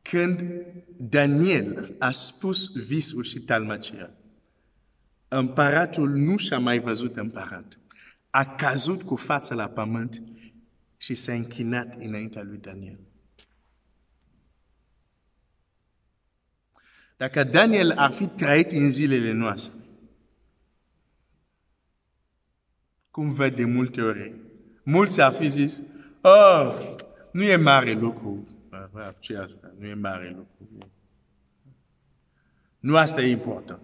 Când Daniel a spus visul și talmacia, împăratul nu și-a mai văzut împărat. A căzut cu fața la pământ și s-a închinat înaintea lui Daniel. Dacă Daniel ar fi trăit în zilele noastre, cum văd de multe ori, mulți ar fi zis, oh, nu e mare lucru. Ce asta? Nu e mare lucru. Nu asta e important.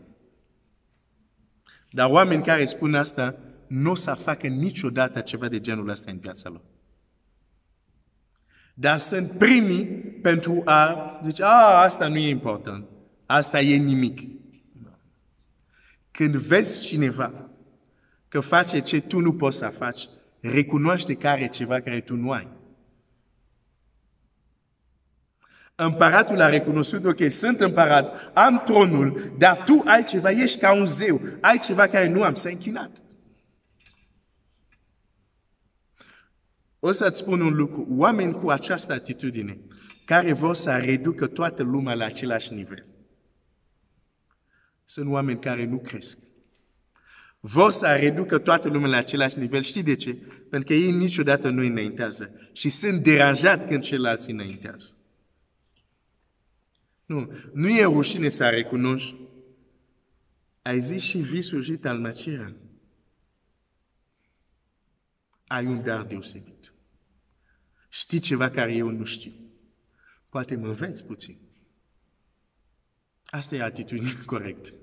Dar oameni care spun asta, nu o să facă niciodată ceva de genul ăsta în viața lor. Dar sunt primii pentru a zice, asta nu e important. Asta e nimic. Când vezi cineva că face ce tu nu poți să faci, recunoaște că are ceva care tu nu ai. Împăratul a recunoscut, ok, sunt împărat, am tronul, dar tu ai ceva, ești ca un zeu, ai ceva care nu am, s-a închinat. O să-ți spun un lucru, oameni cu această atitudine, care vor să reducă toată lumea la același nivel, sunt oameni care nu cresc. Vor să reducă toată lumea la același nivel. Știi de ce? Pentru că ei niciodată nu înaintează și sunt deranjați când ceilalți înaintează. Nu e rușine să recunoști. Ai zis și visul și talmacirea. Ai un dar deosebit. Știi ceva care eu nu știu. Poate mă înveți puțin. Asta e atitudinea corectă.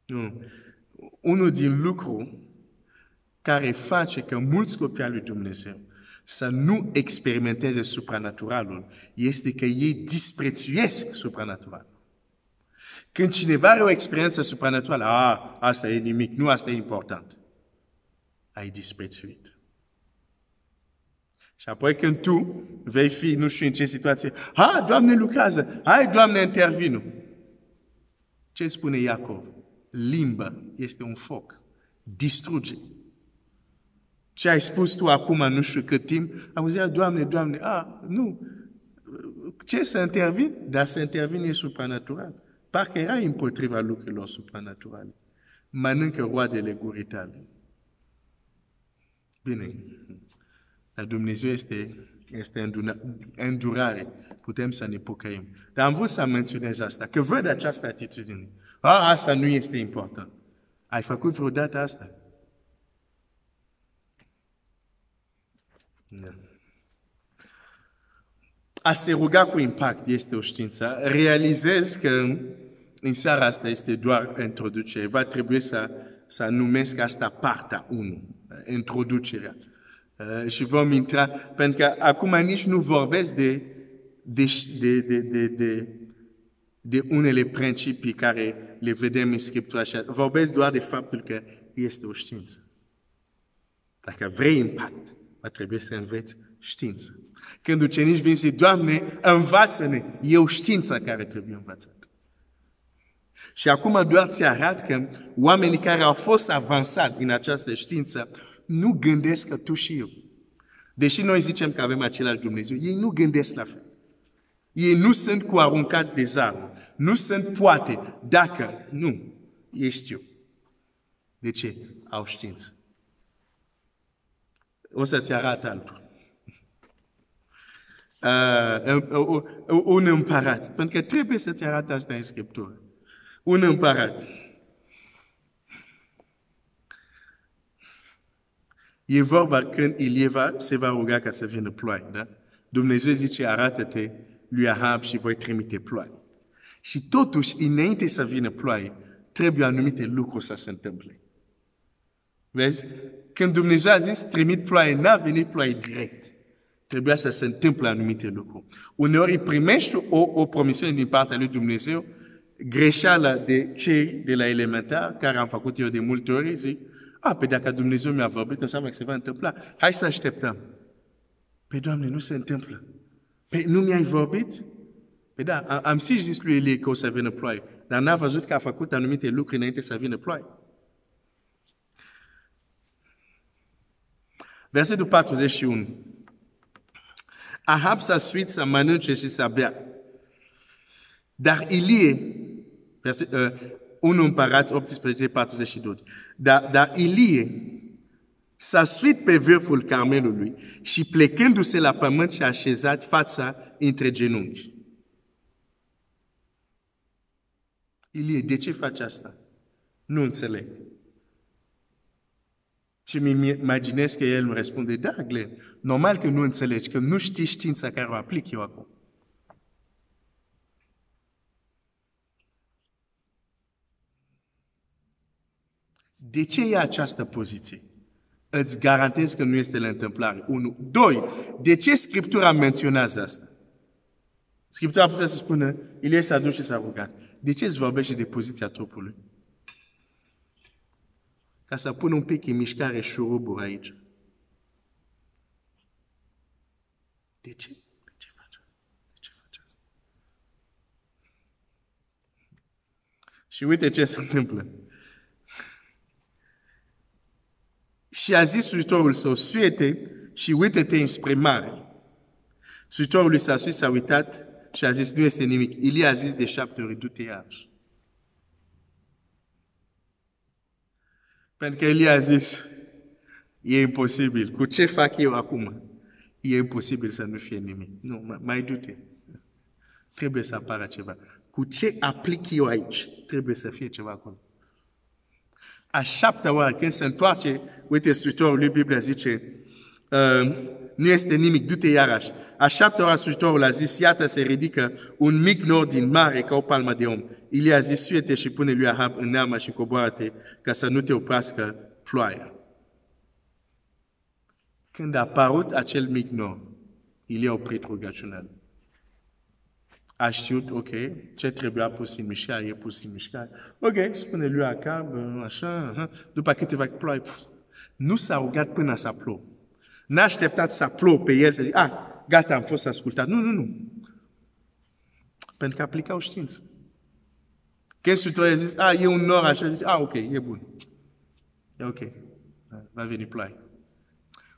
Nu. Unul din lucruri care face că mulți copii al lui Dumnezeu să nu experimenteze supranaturalul este că ei disprețuiesc supranaturalul. Când cineva are o experiență supranaturală, asta e nimic, nu asta e important. Ai disprețuit. Și apoi când tu vei fi, nu știu în ce situație, Doamne lucrează, hai Doamne intervinu. Ce spune Iacov? Limba este un foc, distruge. Ce ai spus tu acum, nu știu cât timp, am zis, Doamne, nu. Ce să intervin? Dar să intervine e supranatural. Parcă era împotriva lucrurilor supranaturale. Mănâncă roadele gurii tale. Bine, dar Dumnezeu este îndurare. Putem să ne pocăim. Dar am vrut să menționez asta, că văd această atitudine. Asta nu este important. Ai făcut vreodată asta? Nu. A se ruga cu impact este o știință. Realizez că în seara asta este doar introducere. Va trebui să numesc asta partea 1, introducerea. Și vom intra, pentru că acum nici nu vorbesc de unele principii care le vedem în Scriptură. Vorbesc doar de faptul că este o știință. Dacă vrei impact, va trebui să înveți știință. Când ucenici vin și Doamne, învață-ne. E o știință care trebuie învățată. Și acum doar ți arăt că oamenii care au fost avansați în această știință nu gândesc că tu și eu. Deși noi zicem că avem același Dumnezeu, ei nu gândesc la fel. Ei nu sunt cu aruncat de zară. Nu sunt poate, dacă, nu. Ei știu. De ce? Au știință. O să-ți arăt altul. Un împărat. Pentru că trebuie să-ți arăt asta în Scriptură. Un împărat. E vorba când Ilie se va ruga ca să vină ploaie. Da? Dumnezeu zice, arată-te lui Ahab și voi trimite ploaie. Și totuși, înainte să vină ploaie, trebuie anumite lucruri să se întâmple. Vezi? Când Dumnezeu a zis, trimit ploaie, n-a venit ploaie direct. Trebuia să se întâmple anumite lucruri. Uneori primești o promisiune din partea lui Dumnezeu, greșeala de cei de la elementar, care am făcut eu de multe ori, zic, pe dacă Dumnezeu mi-a vorbit, înseamnă că se va întâmpla. Hai să așteptăm. Păi, Doamne, nu se întâmplă. Păi, nu mi-ai vorbit? Păi da, am și zis lui Elie că o să vină ploaie, dar n-a văzut că a făcut anumite lucruri înainte să vină ploaie. Versetul 41. Ahab s-a suit să mănânce și să bea. Dar Ilie, 1 Împărați 18, 42. Dar Ilie s-a suit pe vârful Carmelului și plecându-se la pământ și-a așezat fața între genunchi. Ilie, de ce faci asta? Nu înțeleg. Și mi imaginez că el îmi răspunde, da, Glenn, normal că nu înțelegi, că nu știi știința care o aplic eu acum. De ce e această poziție? Îți garantez că nu este la întâmplare. 1. 2. De ce Scriptura menționează asta? Scriptura putea să spună, Ilie s-a dus și s-a rugat. De ce îți vorbește de poziția trupului? Ca să pună un pic în mișcare șuruburi aici. De ce? De ce faci asta? De ce faci asta? Și uite ce se întâmplă. Și a zis slujitorul său, suie-te și uite-te înspre mare. Slujitorul lui s-a suit, s-a uitat și a zis, nu este nimic. Ilie a zis de 7 ori, du-te iarăși. Pentru că Ilie a zis, e imposibil. Cu ce fac eu acum? e imposibil să nu fie nimic. Nu, mai du-te. Trebuie să apară ceva. Cu ce aplic eu aici, trebuie să fie ceva acolo. A 7-a oară, când se întoarce, uite, scriitorul lui Biblia zice, nu este nimic, du-te iarăși. A 7-a oară, scriitorul a zis, iată, se ridică un mic nor din mare ca o palmă de om. Ilie a zis, suie-te și pune lui Ahab în neamă și coboară-te ca să nu te oprească ploaia. Când a apărut acel mic nor, Ilie a oprit rugăciunea. A știut, ok, ce trebuia pus în mișcare, e pus în mișcare. Ok, spune lui Acab, așa, după câteva ploi, nu s-a rugat până să plouă. N-a așteptat să plouă pe el să zic, gata, am fost ascultat. Nu. Pentru că aplicau știință. Când scriitorul a zis, e un nor așa, zice, ok, e bun. E ok, va veni ploaie.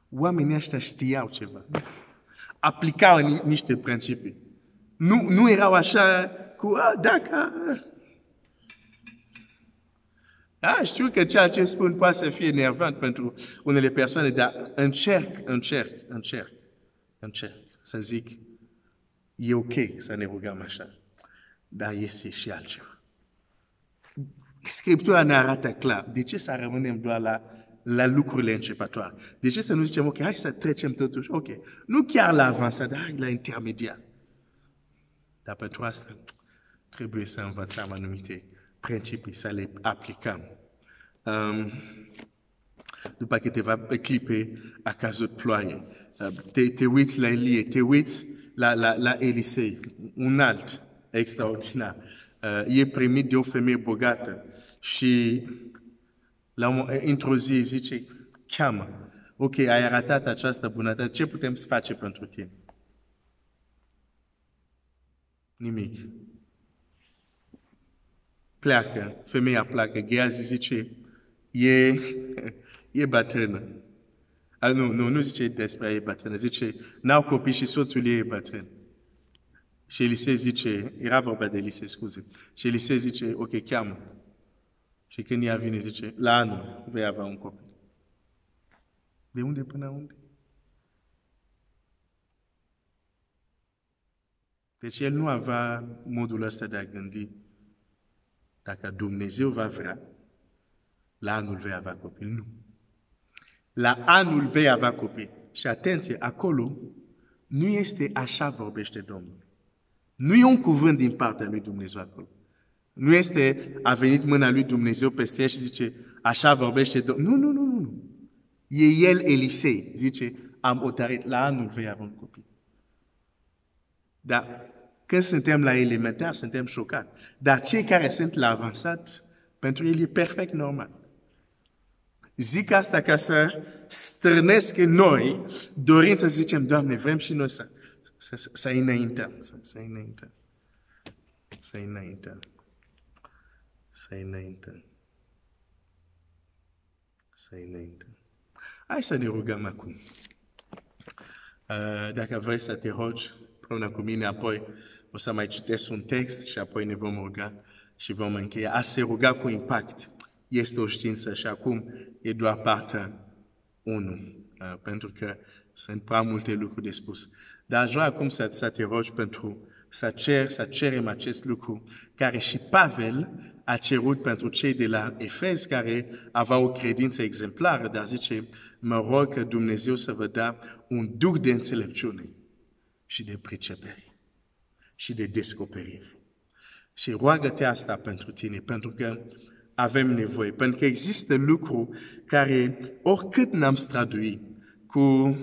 Oamenii ăștia știau ceva. Aplicau niște principii. Nu erau așa cu, dacă... Știu că ceea ce spun poate să fie nervant pentru unele persoane, dar încerc să zic, e ok să ne rugăm așa, dar este și altceva. Scriptura ne arată clar. De ce să rămânem doar la lucrurile începătoare? De ce să nu zicem, ok, hai să trecem totuși, ok, nu chiar la avansat, dar hai la intermediar. Dar pentru asta trebuie să învățăm anumite principii, să le aplicăm. După câteva clipe a cazut ploaie. Te uiți la Elie, te uiți la Elisei, un alt extraordinar. E primit de o femeie bogată și într-o zi zice, cheamă, ok, ai arătat această bunătate, ce putem să facem pentru tine? Nimic. Pleacă, femeia pleacă, Gehazi zice, e bătrână. Nu zice despre ea e bătrână, zice, n-au copii și soțul ei e bătrân. Și Elisei zice, era vorba de Elisei, scuze, și Elisei zice, ok, cheamă. Și când ea vine, zice, la anul vei avea un copil. De unde până unde? Deci el nu avea modul ăsta de a gândi. Dacă Dumnezeu va vrea, la anul vei avea copil. Nu. La anul vei avea copil. Și atenție, acolo nu este așa vorbește Domnul. Nu e un cuvânt din partea lui Dumnezeu acolo. Nu este a venit mâna lui Dumnezeu peste el și zice așa vorbește Domnul. Nu. E el Elisei. Zice am hotărât, la anul vei avea un copil. Dar când suntem la elementar, suntem șocați. Dar cei care sunt la avansat, pentru ei e perfect normal. Zic asta ca să strânesc în noi dorința să zicem, Doamne, vrem și noi să înaintăm. Să înaintăm. Hai să ne rugăm acum. Dacă vrei să te rogi, împreună cu mine, apoi o să mai citesc un text și apoi ne vom ruga și vom încheia. A se ruga cu impact este o știință și acum e doar partea 1, pentru că sunt prea multe lucruri de spus. Dar aș vrea acum să te rogi pentru să cerem acest lucru care și Pavel a cerut pentru cei de la Efes care aveau o credință exemplară, dar zice, mă rog că Dumnezeu să vă dea un duh de înțelepciune și de pricepere și de descoperire. Și roagă-te asta pentru tine, pentru că avem nevoie, pentru că există lucruri care, oricât n-am străduit cu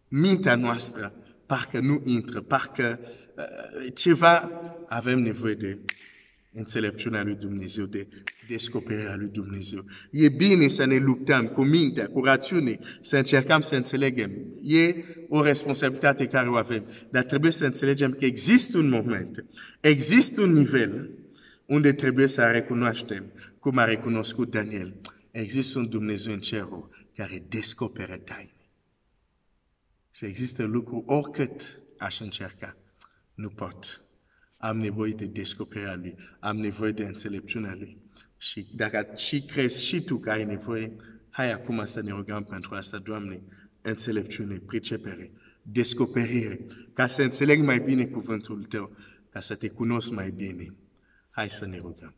mintea noastră, parcă nu intră, parcă ceva avem nevoie de înțelepciunea lui Dumnezeu, de descoperirea lui Dumnezeu. E bine să ne luptăm cu mintea, cu rațiune, să încercăm să înțelegem. E o responsabilitate care o avem, dar trebuie să înțelegem că există un moment, există un nivel unde trebuie să recunoaștem, cum a recunoscut Daniel, există un Dumnezeu în cerul care descoperă taine. Și există lucruri, oricât aș încerca, nu pot. Am nevoie de descoperirea Lui, am nevoie de înțelepciunea Lui. Și dacă și crezi și tu că ai nevoie, hai acum să ne rugăm pentru asta, Doamne, înțelepciune, pricepere, descoperire, ca să înțeleg mai bine cuvântul tău, ca să te cunosc mai bine. Hai să ne rugăm.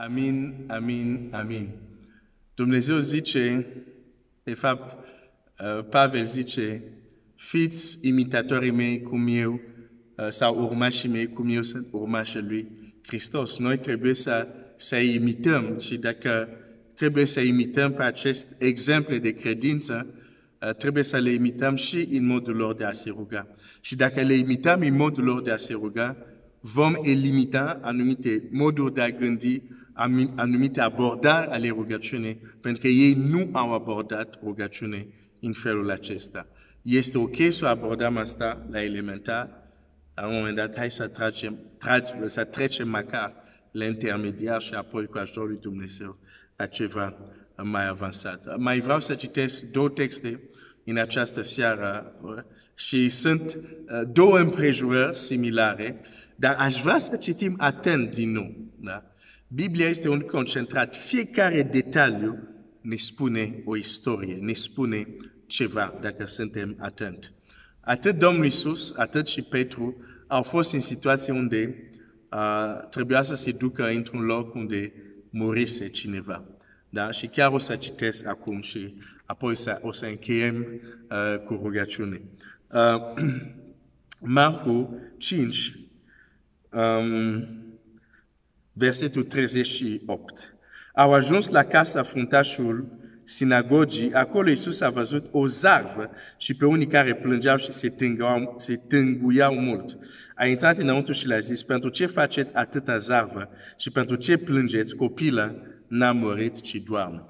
Amin, amin, amin. Dumnezeu zice, de fapt, Pavel zice, fiți imitatorii mei cum eu, sau urmașii mei cum eu sunt urmașii lui Hristos. Noi trebuie să imităm și dacă trebuie să imităm pe acest exemple de credință, trebuie să le imităm și în modul lor de a se ruga. Și dacă le imităm în modul lor de a se ruga, vom elimina anumite moduri de a gândi, anumite abordări ale rugăciunii, pentru că ei nu au abordat rugăciune în felul acesta. Este ok să abordăm asta la elementar, la un moment dat, hai să trecem măcar la intermediar și apoi cu ajutorul lui Dumnezeu la ceva mai avansat. Mai vreau să citesc două texte în această seară și sunt două împrejurări similare, dar aș vrea să citim atent din nou. Da? Biblia este un concentrat. Fiecare detaliu ne spune o istorie, ne spune ceva dacă suntem atenți. Atât Domnul Iisus, atât și Petru au fost în situații unde trebuia să se ducă într-un loc unde murise cineva. Da? Și chiar o să citesc acum și apoi o să încheiem cu rugăciune. Marcu 5, versetul 38. Au ajuns la casa fruntașul sinagogii, acolo Iisus a văzut o zarvă și pe unii care plângeau și se tânguiau mult. A intrat înăuntru și le-a zis, pentru ce faceți atâta zarvă și pentru ce plângeți? Copila n-a murit, ci doarme.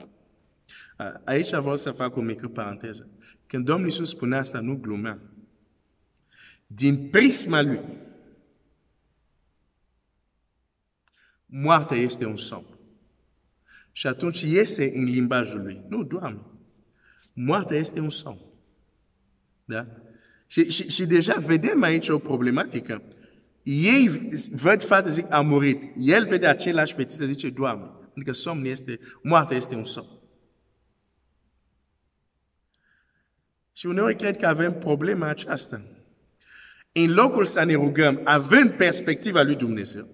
Aici vreau să fac o mică paranteză. Când Domnul Iisus spune asta, nu glumea. Din prisma lui, moartea este un somn. Și atunci iese în limbajul lui. Nu, Doamne, moartea este un somn. Da? Și deja vedem aici o problematică. Ei văd fata, zic, a murit. El vede același fetiță, zice, Doamne. Adică moartea este un somn. Și uneori cred că avem problema aceasta. În locul să ne rugăm, având perspectiva lui Dumnezeu,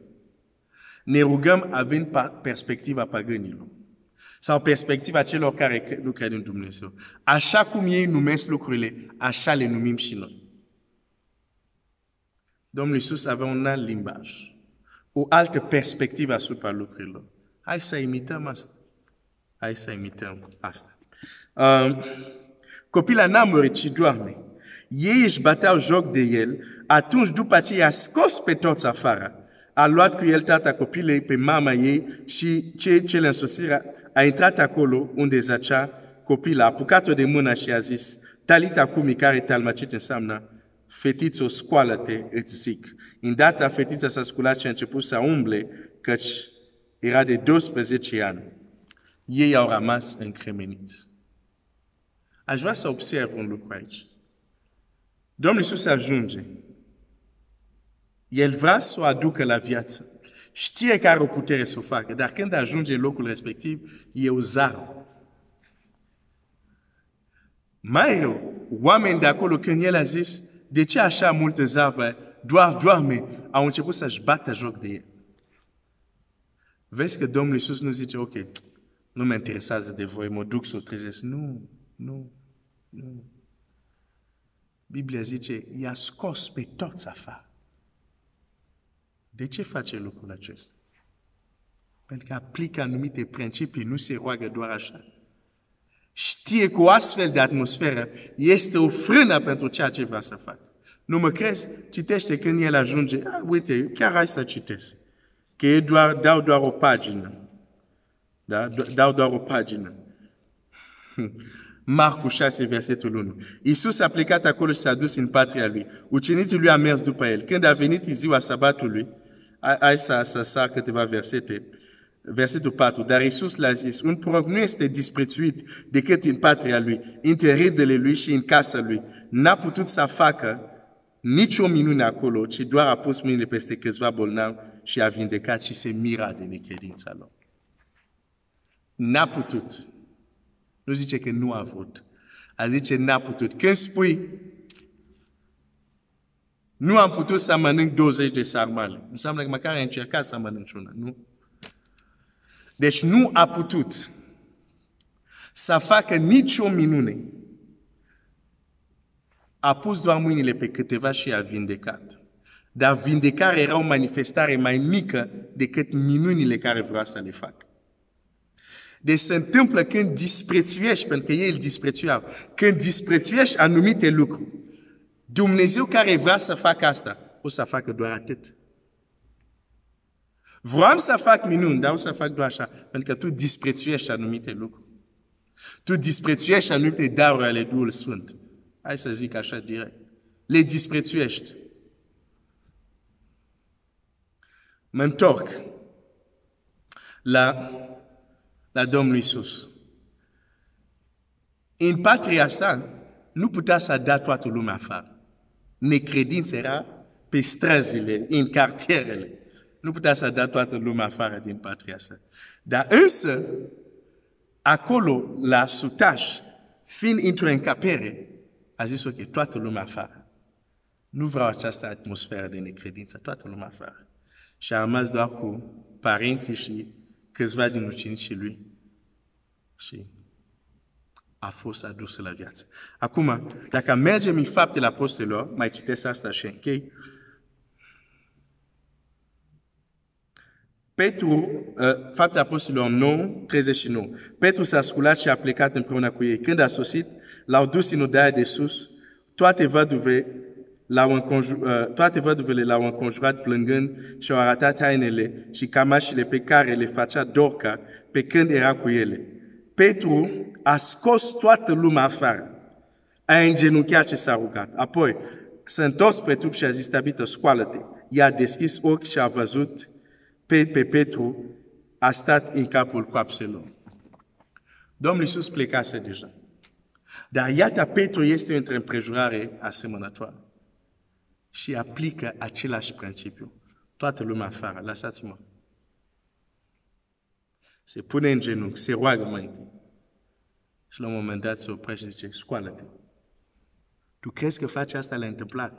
ne rugăm având perspectiva pagânilor. Sau perspectiva celor care nu cred în Dumnezeu. Așa cum ei numesc lucrurile, așa le numim și noi. Domnul Iisus avea un alt limbaj. O altă perspectivă asupra lucrurilor. Hai să imităm asta. Copila n-a murit, ci doarme. Ei își bateau joc de el, atunci după aceea a scos pe toți afară. A luat cu el tata copilei pe mama ei și cei ce le însosiră, a intrat acolo unde zacea copila, a apucat-o de mână și a zis, Talita cumi, care talmacit înseamnă, fetițo, scoală-te, îți zic. Îndată fetița s-a sculat și a început să umble, căci era de 12 ani. Ei au rămas încremeniți. Aș vrea să observ un lucru aici. Domnul Iisus ajunge. El vrea să o aducă la viață. Știe că are o putere să o facă, dar când ajunge în locul respectiv, e o zarvă. Mai rău, oameni de acolo, când el a zis, de ce așa multă zarvă, doar doarme, au început să-și bată joc de el. Vezi că Domnul Iisus nu zice, ok, nu mă interesează de voi, mă duc să o trezesc. Nu. Biblia zice, i-a scos pe toți afară. De ce face lucrul acesta? Pentru că aplică anumite principii, nu se roagă doar așa. Știe că o astfel de atmosferă este o frână pentru ceea ce vrea să facă. Nu mă crezi? Citește când el ajunge. Uite, chiar hai să citesc. Că ei dau doar o pagină. Da? Dau doar o pagină. Marcu 6, versetul 1. Iisus a plecat acolo și s-a dus în patria lui. Ucenicii lui a mers după el. Când a venit în ziua sabatului, hai să sar câteva versete. Versetul 4. Dar Iisus le-a zis, un proroc nu este disprețuit decât în patria lui, între râdele lui și în casa lui. N-a putut să facă nicio minune acolo, ci doar a pus mâinile peste câțiva bolnavi și a vindecat și se mira de necredința lor. N-a putut. Nu zice că nu a vrut. A zice n-a putut. Când spui nu am putut să mănânc 20 de sarmale, înseamnă că măcar ai încercat să mănânci una, nu? Deci nu a putut să facă nicio minune. A pus doar mâinile pe câteva și a vindecat. Dar vindecarea era o manifestare mai mică decât minunile care vrea să le facă. Deci se întâmplă când disprețuiești, pentru că ei îl disprețuiau, când disprețuiești anumite lucruri, Dumnezeu care vrea să facă asta, o să facă doar atât. Vreau să fac minuni, dar o să fac doar așa, pentru că tu disprețuiești anumite lucruri. Tu disprețuiești anumite daruri ale Duhului Sfânt. Hai să zic așa direct. Le disprețuiești. Mă întorc la Domnul Iisus. În patria sa, nu putea să dea toată lumea afară. Necredință era pe străzile, în cartierele. Nu putea să dea toată lumea afară din patria sa. Dar însă, acolo, la sutaș, fiind într-o încapere, a zis, ok, toată lumea afară. Nu vreau această atmosferă de necredință, toată lumea afară. Și a rămas doar cu părinții și câțiva din ucenicii lui. Și a fost adus la viață. Acum, dacă mergem în Faptele Apostolilor, mai citesc asta și închei. Petru, Faptele Apostolilor 9, 39. Petru s-a sculat și a plecat împreună cu ei. Când a sosit, l-au dus în odaia de sus, toate văduvele l-au înconjurat plângând și au arătat hainele și cămașile pe care le făcea Dorca pe când era cu ele. Petru a scos toată lumea afară, a îngenunchiat și s-a rugat. Apoi s-a întors spre trup și a zis, Tabita, scoală-te. Ea a deschis ochi și a văzut pe Petru, a stat în capul coapselor. Domnul Iisus plecase deja. Dar iată, Petru este într-o împrejurare asemănătoare și aplică același principiu. Toată lumea afară, lăsați-mă. Se pune în genunchi, se roagă mai întâi. Și la un moment dat se oprește și zice, scoală-te. Tu crezi că faci asta la întâmplare?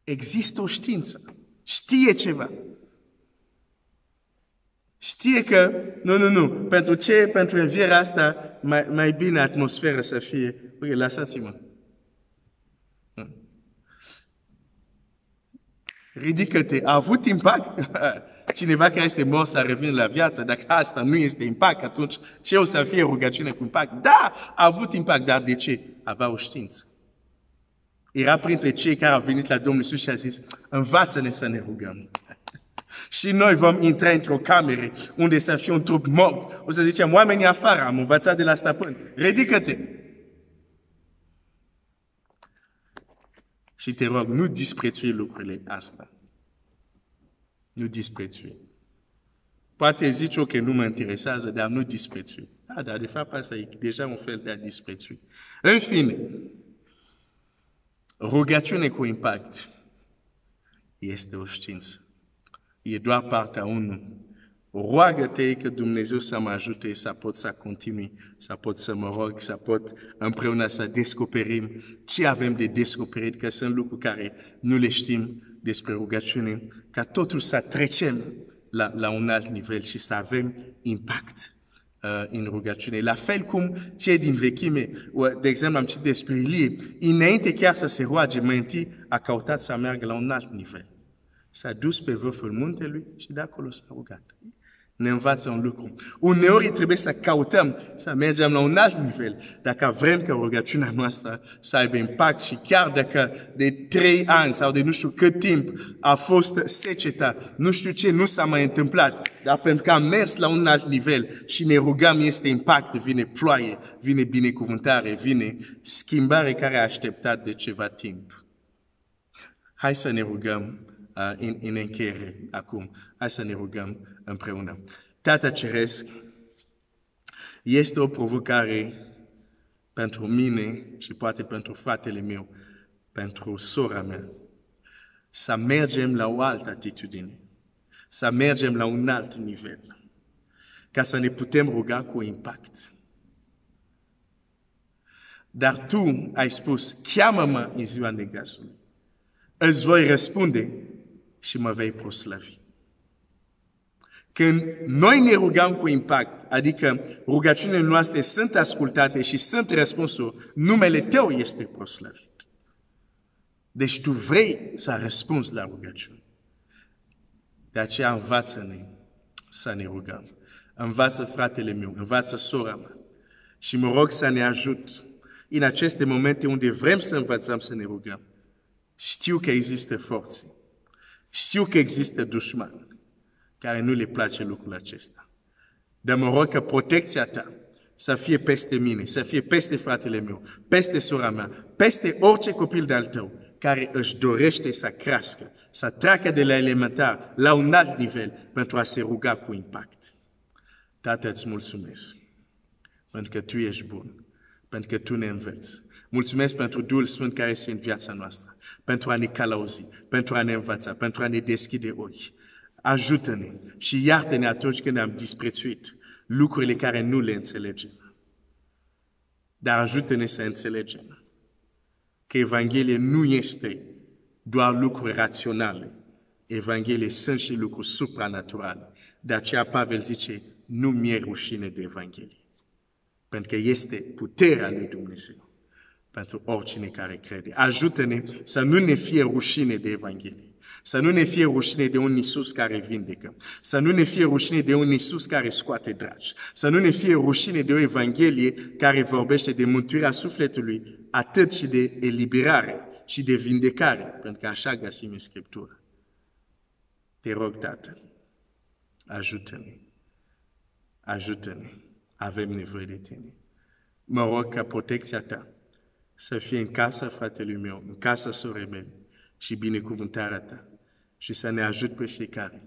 Există o știință. Știe ceva. Știe că, nu, pentru ce? Pentru învierea asta, mai bine atmosfera să fie. Ok, lăsați-mă. Ridică-te. A avut impact? Cineva care este mort să revină la viață, dacă asta nu este impact, atunci ce o să fie rugăciune cu impact? Da, a avut impact, dar de ce? Avea o știință. Era printre cei care au venit la Domnul Iisus și a zis, învață-ne să ne rugăm. Și noi vom intra într-o cameră unde să fie un trup mort. O să zicem, oamenii afară, am învățat de la stăpân. Ridică-te! Și te rog, nu disprețui lucrurile astea. Nu disprețui. Poate zici, ok, nu mă interesează, dar nu disprețui. Dar de fapt asta e deja un fel de a disprețui. În fine, rugăciune cu impact este o știință. E doar partea 1. Roagă-te că Dumnezeu să mă ajute să pot să continui, să pot să mă rog, să pot împreună să descoperim ce avem de descoperit, că sunt lucruri care nu le știm despre rugăciune, ca totul să trecem la un alt nivel și să avem impact în rugăciune. La fel cum cei din vechime, de exemplu am citit despre Ilie, înainte chiar să se roage, mai întâi a căutat să meargă la un alt nivel. S-a dus pe vârful muntelui și de acolo s-a rugat. Ne învață un lucru. Uneori trebuie să căutăm, să mergem la un alt nivel, dacă vrem ca rugăciunea noastră să aibă impact și chiar dacă de 3 ani sau de nu știu cât timp a fost secetă, nu știu ce, nu s-a mai întâmplat, dar pentru că am mers la un alt nivel și ne rugăm, este impact, vine ploaie, vine binecuvântare, vine schimbare care a așteptat de ceva timp. Hai să ne rugăm în încheiere acum. Hai să ne rugăm împreună. Tată Ceresc, este o provocare pentru mine și poate pentru fratele meu, pentru sora mea, să mergem la o altă atitudine, să mergem la un alt nivel, ca să ne putem ruga cu impact. Dar Tu ai spus, cheamă-mă în ziua negazului. Îți voi răspunde și mă vei proslăvi. Când noi ne rugăm cu impact, adică rugăciunile noastre sunt ascultate și sunt răspunsuri, numele Tău este proslăvit. Deci Tu vrei să răspunzi la rugăciune. De aceea învață-ne să ne rugăm. Învață fratele meu, învață sora mea. Și mă rog să ne ajut în aceste momente unde vrem să învățăm să ne rugăm. Știu că există forțe. Știu că există dușmani care nu le place lucrul acesta. Dar mă rog că protecția Ta să fie peste mine, să fie peste fratele meu, peste sora mea, peste orice copil de-al Tău care își dorește să crească, să treacă de la elementar la un alt nivel pentru a se ruga cu impact. Tată, îți mulțumesc pentru că Tu ești bun, pentru că Tu ne înveți. Mulțumesc pentru Duhul Sfânt care este în viața noastră, pentru a ne călăuzi, pentru a ne învăța, pentru a ne deschide ochii. Ajută-ne și iartă-ne atunci când am disprețuit lucrurile care nu le înțelegem. Dar ajută-ne să înțelegem că Evanghelia nu este doar lucruri raționale. Evanghelia sunt și lucruri supranaturale. De aceea Pavel zice, nu mi-e rușine de Evanghelie. Pentru că este puterea lui Dumnezeu pentru oricine care crede. Ajută-ne să nu ne fie rușine de Evanghelie. Să nu ne fie rușine de un Iisus care vindecă. Să nu ne fie rușine de un Iisus care scoate dragi. Să nu ne fie rușine de o Evanghelie care vorbește de mântuirea sufletului, atât și de eliberare și de vindecare, pentru că așa găsim în Scriptură. Te rog, Tată, ajută-ne. Ajută-ne. Avem nevoie de Tine. Mă rog ca protecția Ta să fie în casa fratelui meu, în casa sorei mele și binecuvântarea Ta și să ne ajut pe fiecare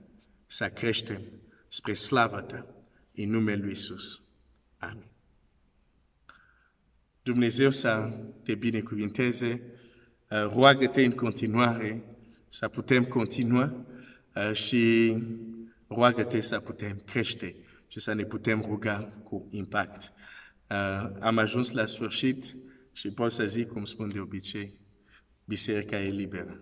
să creștem spre slava Ta în numele lui Iisus. Amin. Dumnezeu să te binecuvinteze, roagă-te în continuare să putem continua și roagă-te să putem crește și să ne putem ruga cu impact. Am ajuns la sfârșit și pot să zic, cum spun de obicei, biserica e liberă.